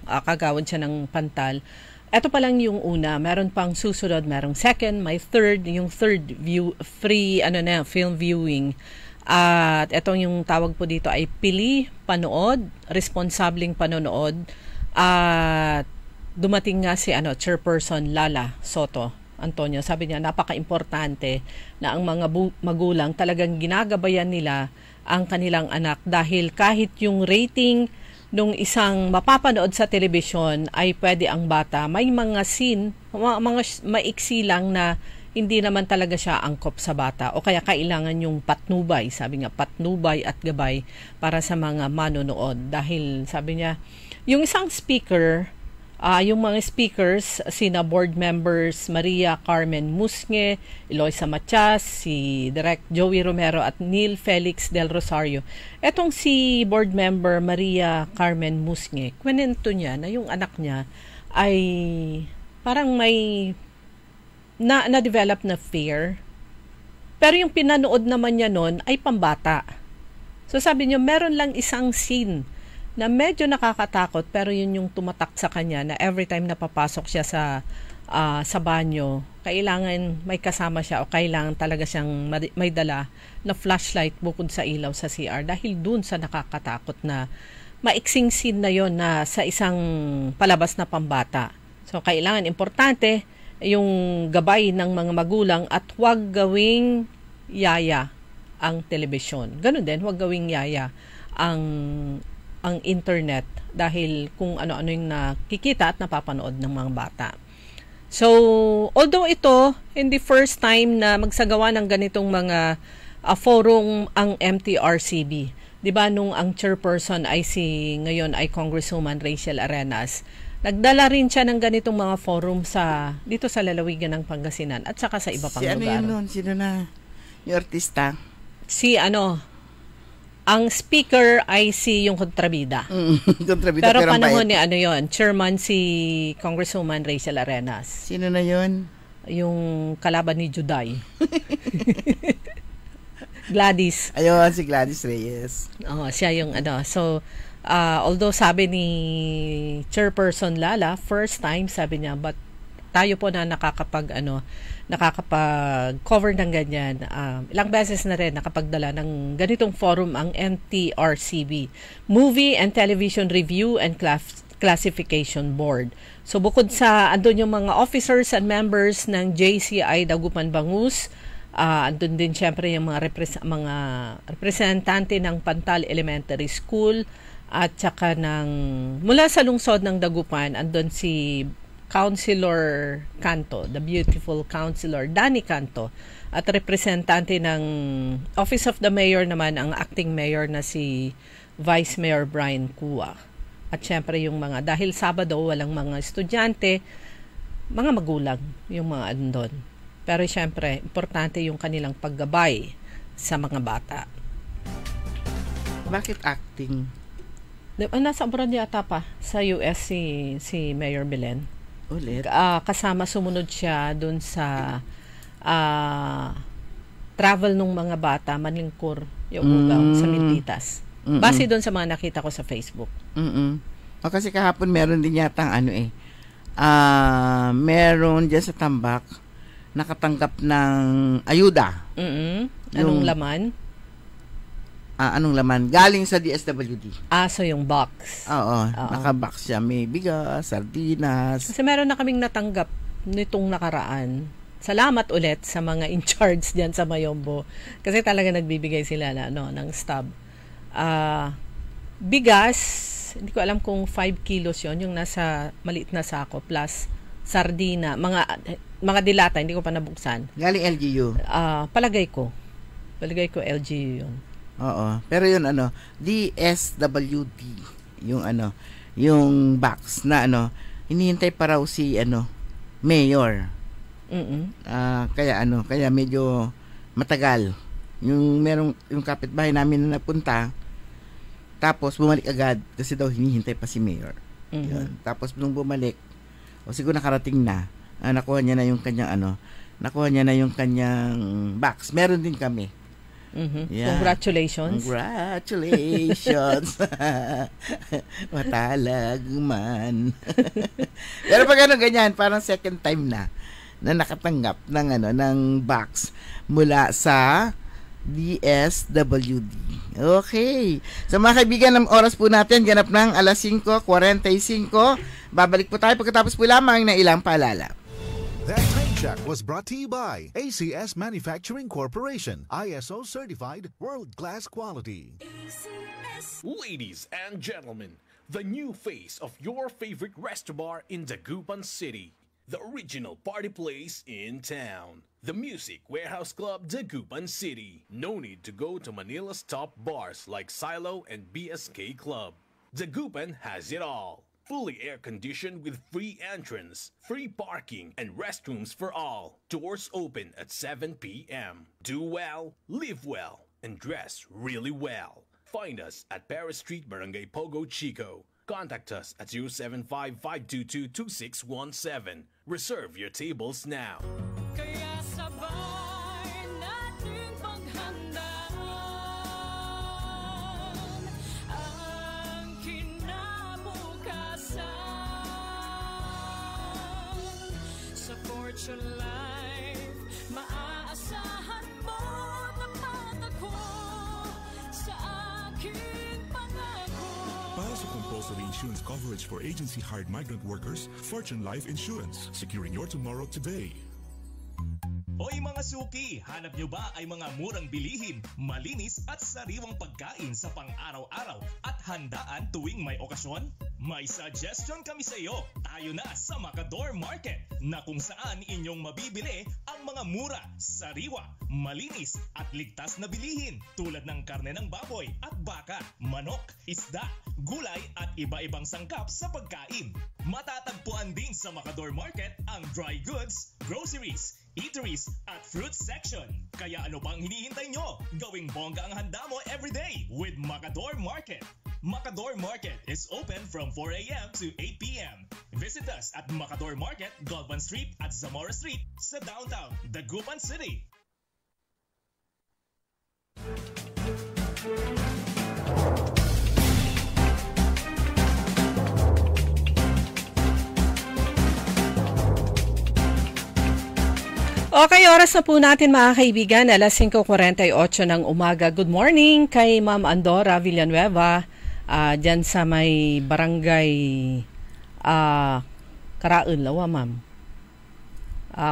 kagawad siya ng Pantal. Ito pa lang yung una, meron pang susunod, merong second, may third, yung third free film viewing. At itong yung tawag po dito ay pili, panood, responsableng panonood. At dumating nga si Chairperson Lala Soto Antonio. Sabi niya, napaka-importante na ang mga magulang talagang ginagabayan nila ang kanilang anak dahil kahit yung rating nung isang mapapanood sa telebisyon ay pwede ang bata. May mga scene, mga maiksi lang na hindi naman talaga siya angkop sa bata o kaya kailangan yung patnubay, sabi nga patnubay at gabay para sa mga manonood. Dahil sabi niya, yung isang speaker, yung mga speakers, sina board members Maria Carmen Musnge, Eloisa Matias, si Direct Joey Romero at Neil Felix Del Rosario. Etong si board member Maria Carmen Musnge, kwento niya na yung anak niya ay parang may na-develop na fear. Pero yung pinanood naman niya noon ay pambata. So sabi niya, meron lang isang scene na medyo nakakatakot pero yun yung tumatak sa kanya na every time na papasok siya sa banyo, kailangan may kasama siya o kailangan talaga siyang may dala na flashlight bukod sa ilaw sa CR dahil dun sa nakakatakot na maiksing scene na yon na sa isang palabas na pambata. So kailangan importante yung gabay ng mga magulang at huwag gawing yaya ang telebisyon. Ganun din, huwag gawing yaya ang internet dahil kung ano-ano yung nakikita at napapanood ng mga bata. So, although ito, hindi first time na magsagawa ng ganitong mga forum ang MTRCB. 'Di ba nung ang chairperson ay ngayon ay Congresswoman Rachel Arenas, nagdala rin siya ng ganitong mga forum dito sa lalawigan ng Pangasinan at saka sa iba pang lugar. Yun nun? Sino na? Yung artista? Ang speaker ay yung kontrabida. Kontrabida pero panahon ni chairman si Congresswoman Rachel Arenas. Sino na yun? Yung kalaban ni Juday. Gladys. Ayun, si Gladys Reyes. Siya yung So, although sabi ni Chairperson Lala, first time, sabi niya, but tayo po na nakakapag-cover ng ganyan. Ilang beses na rin nakapagdala ng ganitong forum ang MTRCB, Movie and Television Review and Classification Board. So bukod sa andun yung mga officers and members ng JCI Dagupan Bangus, andun din syempre yung mga representante ng Pantal Elementary School at saka mula sa lungsod ng Dagupan, andun si Councilor Canto, the beautiful Councilor Danny Canto, at representante ng Office of the Mayor naman ang acting mayor na si Vice Mayor Brian Cua. At syempre yung dahil Sabado walang mga estudyante, mga magulang yung mga andon. Pero syempre, importante yung kanilang paggabay sa mga bata. Bakit acting? Nasa abroad yata pa, sa US si Mayor Belen. Ulit? Kasama sumunod siya dun sa travel ng mga bata, Manlingkur, yung Ugaw, sa Milpitas. Base dun sa mga nakita ko sa Facebook. Kasi kahapon meron din yata meron dyan sa Tambak nakatanggap ng ayuda. Anong laman? Anong laman? Galing sa DSWD. So yung box. Oo. Naka-box siya. May bigas, sardinas. Kasi meron na kaming natanggap nitong nakaraan. Salamat ulit sa mga in charge diyan sa Mayombo. Kasi talaga nagbibigay sila ng stub. Bigas, hindi ko alam kung 5 kilos yon, yung nasa maliit na sako, plus sardina, mga dilata, hindi ko pa nabuksan. Galing LGU. Palagay ko LGU yun. Oo. Pero yun DSWD, yung box na hinihintay pa raw si mayor. Kaya medyo matagal. Yung kapitbahay namin na napunta, tapos bumalik agad kasi daw hinihintay pa si mayor. Yun. Tapos nung bumalik, siguro nakarating na, nakuha niya na yung kanyang box. Meron din kami. Yeah. Congratulations. Matalag man. Pero pag ganyan, parang second time na nakatanggap ng box mula sa DSWD. Okay. So mga kaibigan, ang oras po natin ganap ng 5:45. Babalik po tayo pagkatapos po lamang ng ilang paalala. That time check was brought to you by ACS Manufacturing Corporation, ISO certified world-class quality. Ladies and gentlemen, the new face of your favorite restaurant in Dagupan City. The original party place in town. The Music Warehouse Club, Dagupan City. No need to go to Manila's top bars like Silo and BSK Club. Dagupan has it all. Fully air-conditioned with free entrance, free parking, and restrooms for all. Doors open at 7 p.m. Do well, live well, and dress really well. Find us at Paris Street, Barangay Pogo Chico. Contact us at 075-522-2617. Reserve your tables now. Kaya sabay natin paghandaan ang kinabukasan. Sa Fortune Life, maaasahan mo na patako sa aking pangako. Para sa compulsory insurance coverage for agency-hired migrant workers, Fortune Life Insurance. Securing your tomorrow today. Hoy mga suki, hanap nyo ba ay mga murang bilihin, malinis at sariwang pagkain sa pang-araw-araw at handaan tuwing may okasyon? May suggestion kami sa iyo. Tayo na sa Macador Market na kung saan inyong mabibili ang mga mura, sariwa, malinis at ligtas na bilihin tulad ng karne ng baboy at baka, manok, isda, gulay at iba-ibang sangkap sa pagkain. Matatagpuan din sa Macador Market ang dry goods, groceries, eateries at fruit section. Kaya ano pang hinihintay nyo? Gawing bongga ang handa mo everyday with Macador Market. Macador Market is open from 4 a.m. to 8 p.m. Visit us at Macador Market, Galvan Street at Zamora Street sa downtown Dagupan City. Okay, oras na po natin mga kaibigan, 5:48 ng umaga. Good morning kay Ma'am Andora Villanueva, dyan sa may barangay Karaal, Lawa, Ma'am.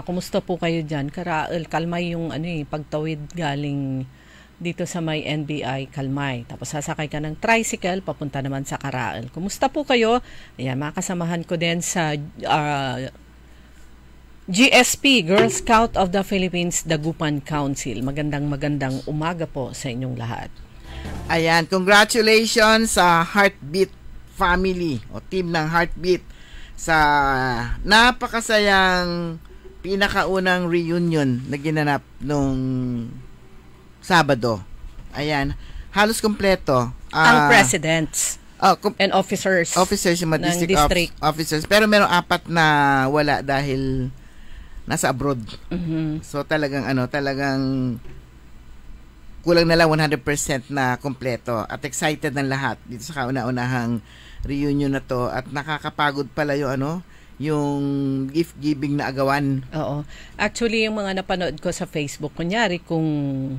Kumusta po kayo dyan? Karaal, Kalmay yung pagtawid galing dito sa may NBI, Kalmay. Tapos sasakay ka ng tricycle, papunta naman sa Karaal. Kumusta po kayo? Ayan, makasamahan ko din sa GSP, Girl Scout of the Philippines, Dagupan Council. Magandang umaga po sa inyong lahat. Ayan, congratulations sa Heartbeat family o team ng Heartbeat sa napakasayang pinakaunang reunion na ginanap nung Sabado. Ayan, halos kompleto. Ang presidents and officers. Officers, yung mga district officers. Pero merong 4 na wala dahil nasa abroad. So talagang kulang na lang 100% na kompleto at excited ng lahat dito sa kauna-unahang reunion na to at nakakapagod pala yung yung gift giving na agawan. Oo. Actually, yung mga napanood ko sa Facebook, kunyari kung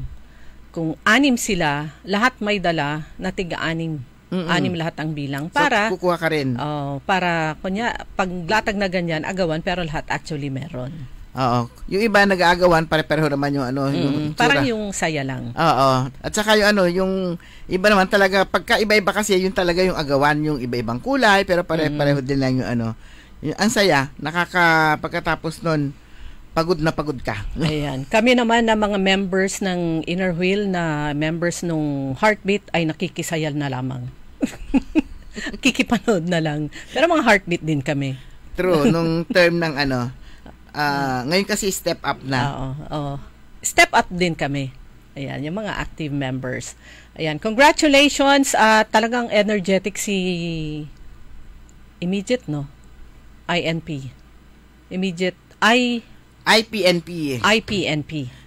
6 sila, lahat may dala na tiga-6. 6 lahat ang bilang. Para, so, kukuha ka rin. Para, pag latag na ganyan, agawan, pero lahat actually meron. Oo. Yung iba nag-aagawan, pare-pareho naman yung yung parang yung saya lang. Oo. At saka yung iba naman talaga, pagka iba-iba kasi, yung talaga yung agawan, yung iba-ibang kulay, pero pare-pareho din lang yung ang saya, pagkatapos nun, pagod na pagod ka. Ayan. Kami naman na mga members ng Inner Wheel na members nung Heartbeat ay nakikisayal na lamang. Kikipanood na lang. Pero mga Heartbeat din kami. True. Nung term ng ngayon kasi step up na. Oo. Step up din kami. Ayan, yung mga active members. Ayan, congratulations. Talagang energetic si Immediate, no? INP. Immediate IPNP.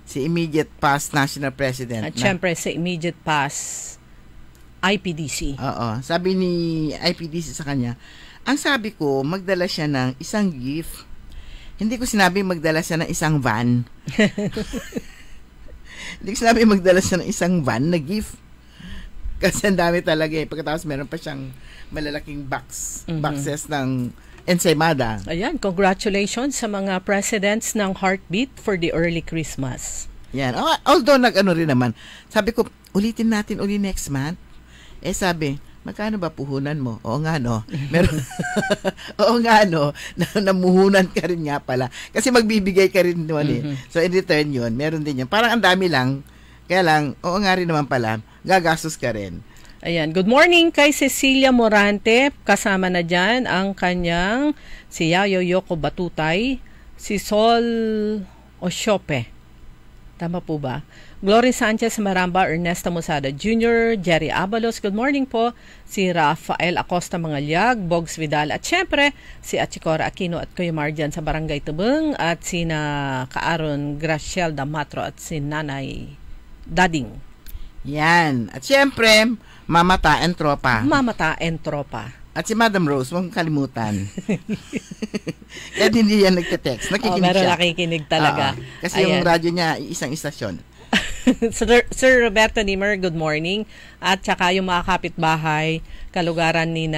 Si Immediate Past National President. At syempre si Immediate Past IPDC. Oo. Sabi ni IPDC sa kanya, ang sabi ko, magdala siya ng isang gift. Hindi ko sinabi magdala siya ng isang van. Hindi ko sinabi magdala siya ng isang van na gift. Kasi ang dami talaga eh. Pagkatapos meron pa siyang malalaking boxes ng ensaymada. Ayan, congratulations sa mga presidents ng Heartbeat for the early Christmas. Yan. Although rin naman, sabi ko, ulitin natin uli next month. Sabi, magkano ba puhunan mo? Oo nga no. Meron, oo nga no. Namuhunan ka rin nga pala. Kasi magbibigay ka rin naman eh. So in return yun, meron din yun. Parang ang dami lang. Kaya lang, oo nga rin naman pala, gagastos ka rin. Ayan, good morning kay Cecilia Morante. Kasama na dyan ang kanyang si Yayo Yoko Batutay, si Sol Osyope. Tama po ba? Glory Sanchez Maramba, Ernesto Musada Jr., Jerry Abalos, good morning po. Si Rafael Acosta Mangalyag, Bogs Vidal, at syempre si Achicora Aquino at Kuya Marjan sa Barangay Tubeng, at si Kaaron Graciel Damatro at si Nanay Dading. Yan. At syempre, Mamata and Tropa. At si Madam Rose, huwag kalimutan. Kaya hindi yan nagte-text. Nakikinig meron siya. Nakikinig talaga. Kasi yung radyo niya, isang istasyon. Sir Roberto Nimer, good morning. At saka yung mga kapitbahay, kalugaran ni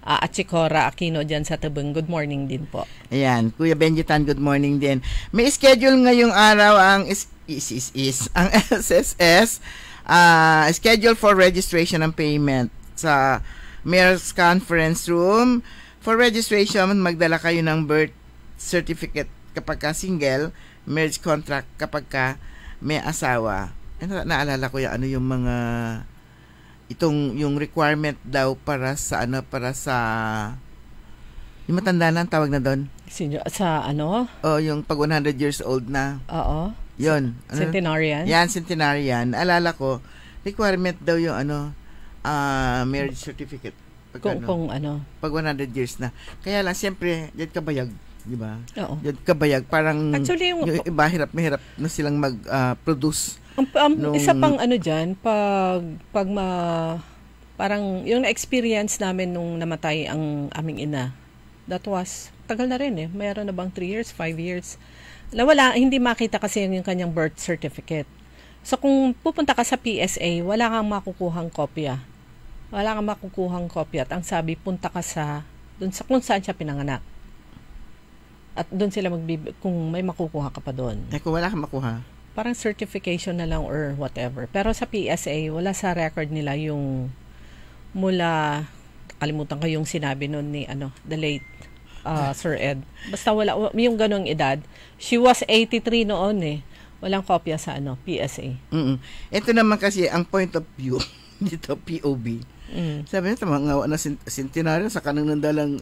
Achicora Aquino dyan sa Tabang, good morning din po. Ayan, Kuya Benjitan, good morning din. May schedule ngayong araw ang ang SSS, schedule for registration and payment sa Mayor's Conference Room. For registration, magdala kayo ng birth certificate kapag ka single, marriage contract kapag ka may asawa. Naalala ko yung mga yung requirement daw para sa yung matanda na ang tawag na doon. Sa ano? Yung pag 100 years old na. Oo. Yun. Centenarian? Yan, centenarian. Alala ko, requirement daw yung marriage certificate. Pag Pag 100 years na. Kaya lang, siyempre, diyan kabayag. Di ba? Oo. Diyan kabayag. Parang actually, yung iba, hirap na silang mag-produce. Isa pang dyan, parang yung experience namin nung namatay ang aming ina, that was, tagal na rin eh. Mayroon na bang 3 years, 5 years? Hindi makita kasi yung kanyang birth certificate. So kung pupunta ka sa PSA, wala kang makukuhang kopya. At ang sabi, punta ka dun sa kung saan siya pinanganak. At doon sila kung may makukuha ka pa doon. Kung wala kang makuha, parang certification na lang or whatever. Pero sa PSA, wala sa record nila yung mula, kalimutan ko yung sinabi noon ni the late Sir Ed. Basta wala yung ganong edad. She was 83 noon eh. Walang kopya sa PSA. Ito naman kasi ang point of view dito, POV. Sabi niya, mga centenaryo sa kanang nandalang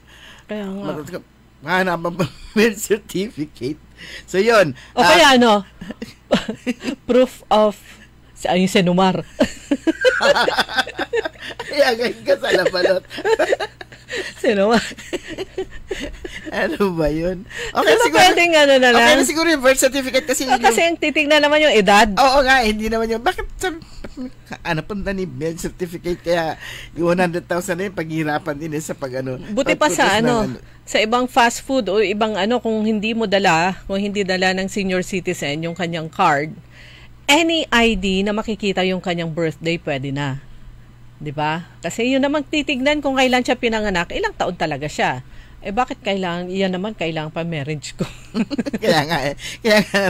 hanapan pa birth certificate. So, yun. O kaya proof of yung senumar. Kaya ganyan ka sa labalot. Senumar. Ano ba yun? Okay, siguro, pwedeng na lang. Okay na siguro yung birth certificate kasi. Kasi ang titignan naman yung edad. Oo nga, hindi naman yung, bakit ano punta ni med certificate, kaya yung 100,000 na yun, paghihirapan din sa buti pa sa sa ibang fast food o ibang kung hindi dala ng senior citizen yung kanyang card, any ID na makikita yung kanyang birthday, pwede na. 'Di ba? Kasi yun naman titignan kung kailan siya pinanganak, ilang taon talaga siya. Bakit kailangan pa marriage ko? Kaya nga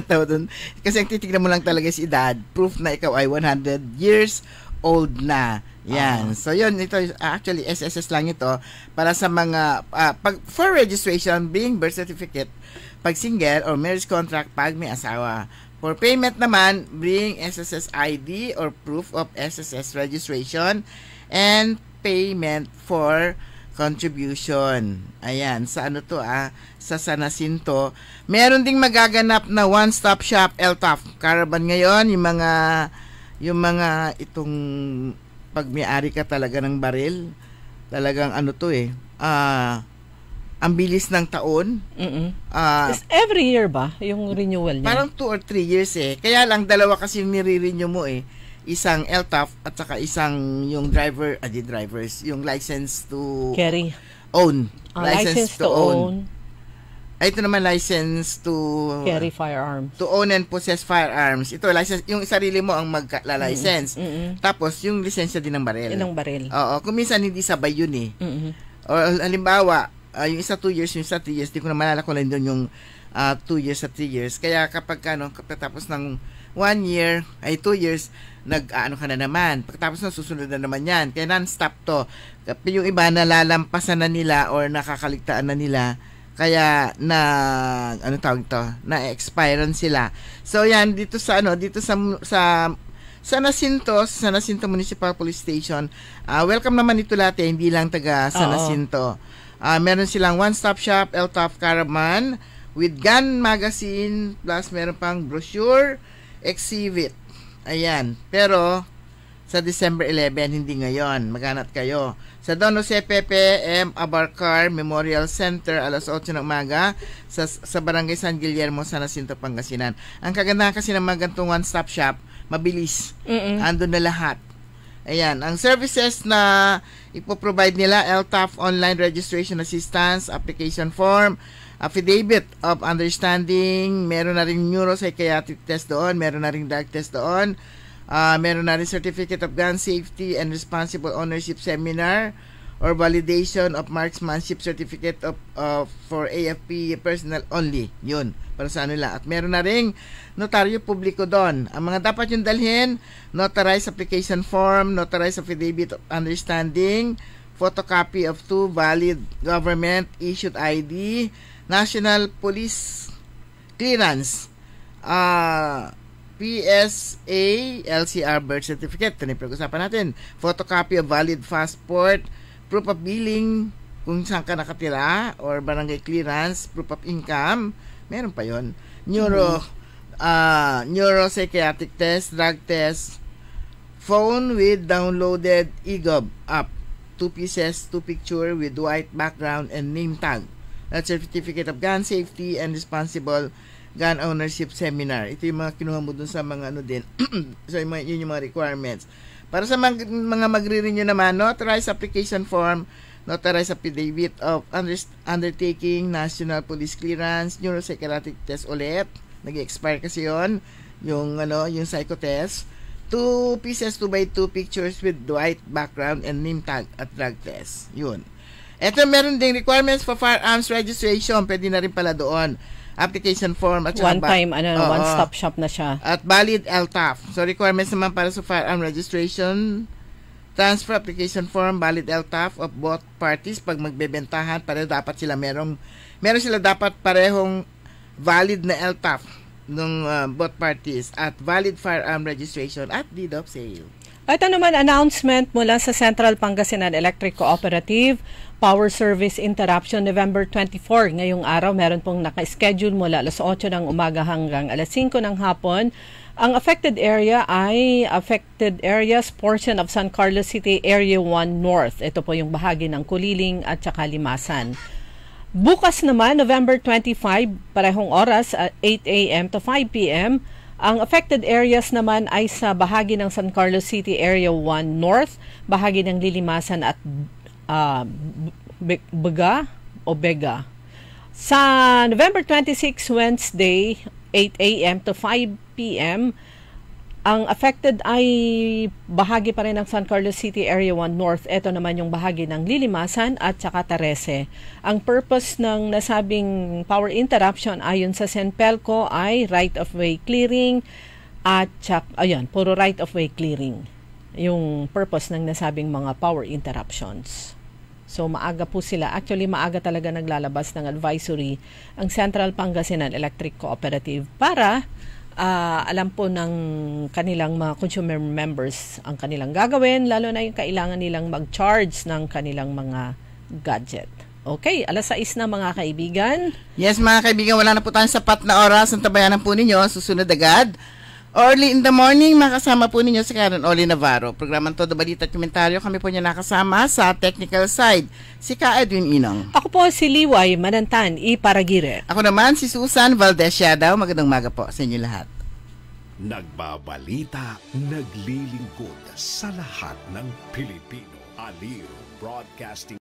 tao doon. Kasi ang titignan mo lang talaga si edad, proof na ikaw ay 100 years old na. Yan. So yun, ito actually SSS lang ito para sa mga for registration, being birth certificate pag single, or marriage contract pag may asawa. For payment naman, bring SSS ID or proof of SSS registration, and payment for contribution. Ayan, sa sa San Jacinto. Meron ding magaganap na one-stop shop LTAF Caravan ngayon, yung mga itong pag may-ari ka talaga ng baril, talagang ang bilis ng taon. Every year ba yung renewal niya? Parang 2 or 3 years Kaya lang dalawa kasi yung nire-renew mo Isang LTAF at saka isang yung drivers, yung license to carry. Own. License to own. Ito naman license to carry firearms. To own and possess firearms. Ito license, yung sarili mo ang magla-license. Tapos yung lisensya din ng baril. Oo, kung minsan hindi sabay yun O halimbawa, yung isa 2 years, yung isa 3 years, di ko na malala kung lang doon yung 2 years at 3 years. Kaya kapag tapos ng 1 year, ay 2 years, ka na naman. Pagkatapos na susunod na naman yan. Kaya non-stop to. Yung iba nalalampasan na nila or nakakaligtaan na nila. Kaya na-expirean sila. So yan, dito sa San Jacinto Municipal Police Station. Welcome naman ito lahat, hindi lang taga San Jacinto. Meron silang one-stop shop, LTAF Caravan, with gun magazine, plus meron pang brochure, exhibit. Ayan. Pero, sa December 11, hindi ngayon. Maghanap kayo. Sa Don Jose Pepe M. Abarcar Memorial Center, alas 8 ng umaga, sa Barangay San Guillermo, San Jacinto, Pangasinan. Ang kagandahan kasi ng mga ganitong one-stop shop, mabilis. Andun na lahat. Ayan. Ang services na ipoprovide nila, LTAF Online Registration Assistance, Application Form, Affidavit of Understanding, meron na rin neuropsychiatric test doon, meron na rin drug test doon, meron na rin Certificate of Gun Safety and Responsible Ownership Seminar or Validation of Marksmanship Certificate for AFP personnel only. Yun, para sa nila. At meron na rin notaryo publiko doon. Ang mga dapat yung dalhin, notarized application form, notarized affidavit of understanding, photocopy of 2 valid government issued ID, National Police Clearance, PSA, LCR birth certificate, ito na pag-usapan natin, photocopy of valid passport, proof of billing, kung saan ka nakatira, or barangay clearance, proof of income, meron pa yon, neuropsychiatric test, drug test, phone with downloaded eGov app, 2 pieces, 2 picture with white background and name tag. That's Certificate of Gun Safety and Responsible Gun Ownership Seminar. Ito yung mga kinuha mo dun sa mga din. So yun yung mga requirements. Para sa mga magre-renew naman, notarized application form, notarized affidavit of undertaking, National Police Clearance, neuropsychiatric test ulit. Nag-expire kasi yon, yung psychotest. 2 pieces, 2x2 pictures with white background and name tag at drug test. Yun. Ito, meron ding requirements for firearms registration. Pwede na rin pala doon. Application form at one-stop shop na siya. At valid LTAF. So, requirements naman para sa firearm registration, transfer application form, valid LTAF of both parties. Pag magbebentahan, pareho dapat sila meron sila dapat parehong valid na LTAF ng both parties at valid firearm registration at deed of sale. Ito naman, announcement mula sa Central Pangasinan Electric Cooperative, Power Service Interruption November 24. Ngayong araw, meron pong naka-schedule mula alas 8 ng umaga hanggang alas 5 ng hapon. Ang affected area ay affected areas portion of San Carlos City Area 1 North. Ito po yung bahagi ng Kuliling at saka Limasan. Bukas naman, November 25, parehong oras, 8 a.m. to 5 p.m., Ang affected areas naman ay sa bahagi ng San Carlos City Area 1 North, bahagi ng Lilimasan at Bega. Sa November 26, Wednesday, 8 a.m. to 5 p.m., ang affected ay bahagi pa rin ng San Carlos City Area 1 North. Ito naman yung bahagi ng Lilimasan at saka Tarese. Ang purpose ng nasabing power interruption ayon sa Senpelco ay right-of-way clearing at puro right-of-way clearing. Yung purpose ng nasabing mga power interruptions. So maaga po sila. Actually, maaga talaga naglalabas ng advisory ang Central Pangasinan Electric Cooperative para alam po ng kanilang mga consumer members ang kanilang gagawin, lalo na yung kailangan nilang mag-charge ng kanilang mga gadget. Okay, 6:00 na mga kaibigan. Yes, mga kaibigan, wala na po tayong sapat na oras. Ang tabayanan po ninyo, susunod agad. Early in the morning, makasama po ninyo si Karen Oli Navarro. Programang Todo Balita at Komentaryo, kami po niya nakasama sa technical side, si Ka Edwin Inong. Ako po si Liway Manantan, Iparagire. Ako naman si Susan Valdez Yadaw. Magandang umaga po sa inyo lahat. Nagbabalita, naglilingkod sa lahat ng Pilipino. Aliw Broadcasting.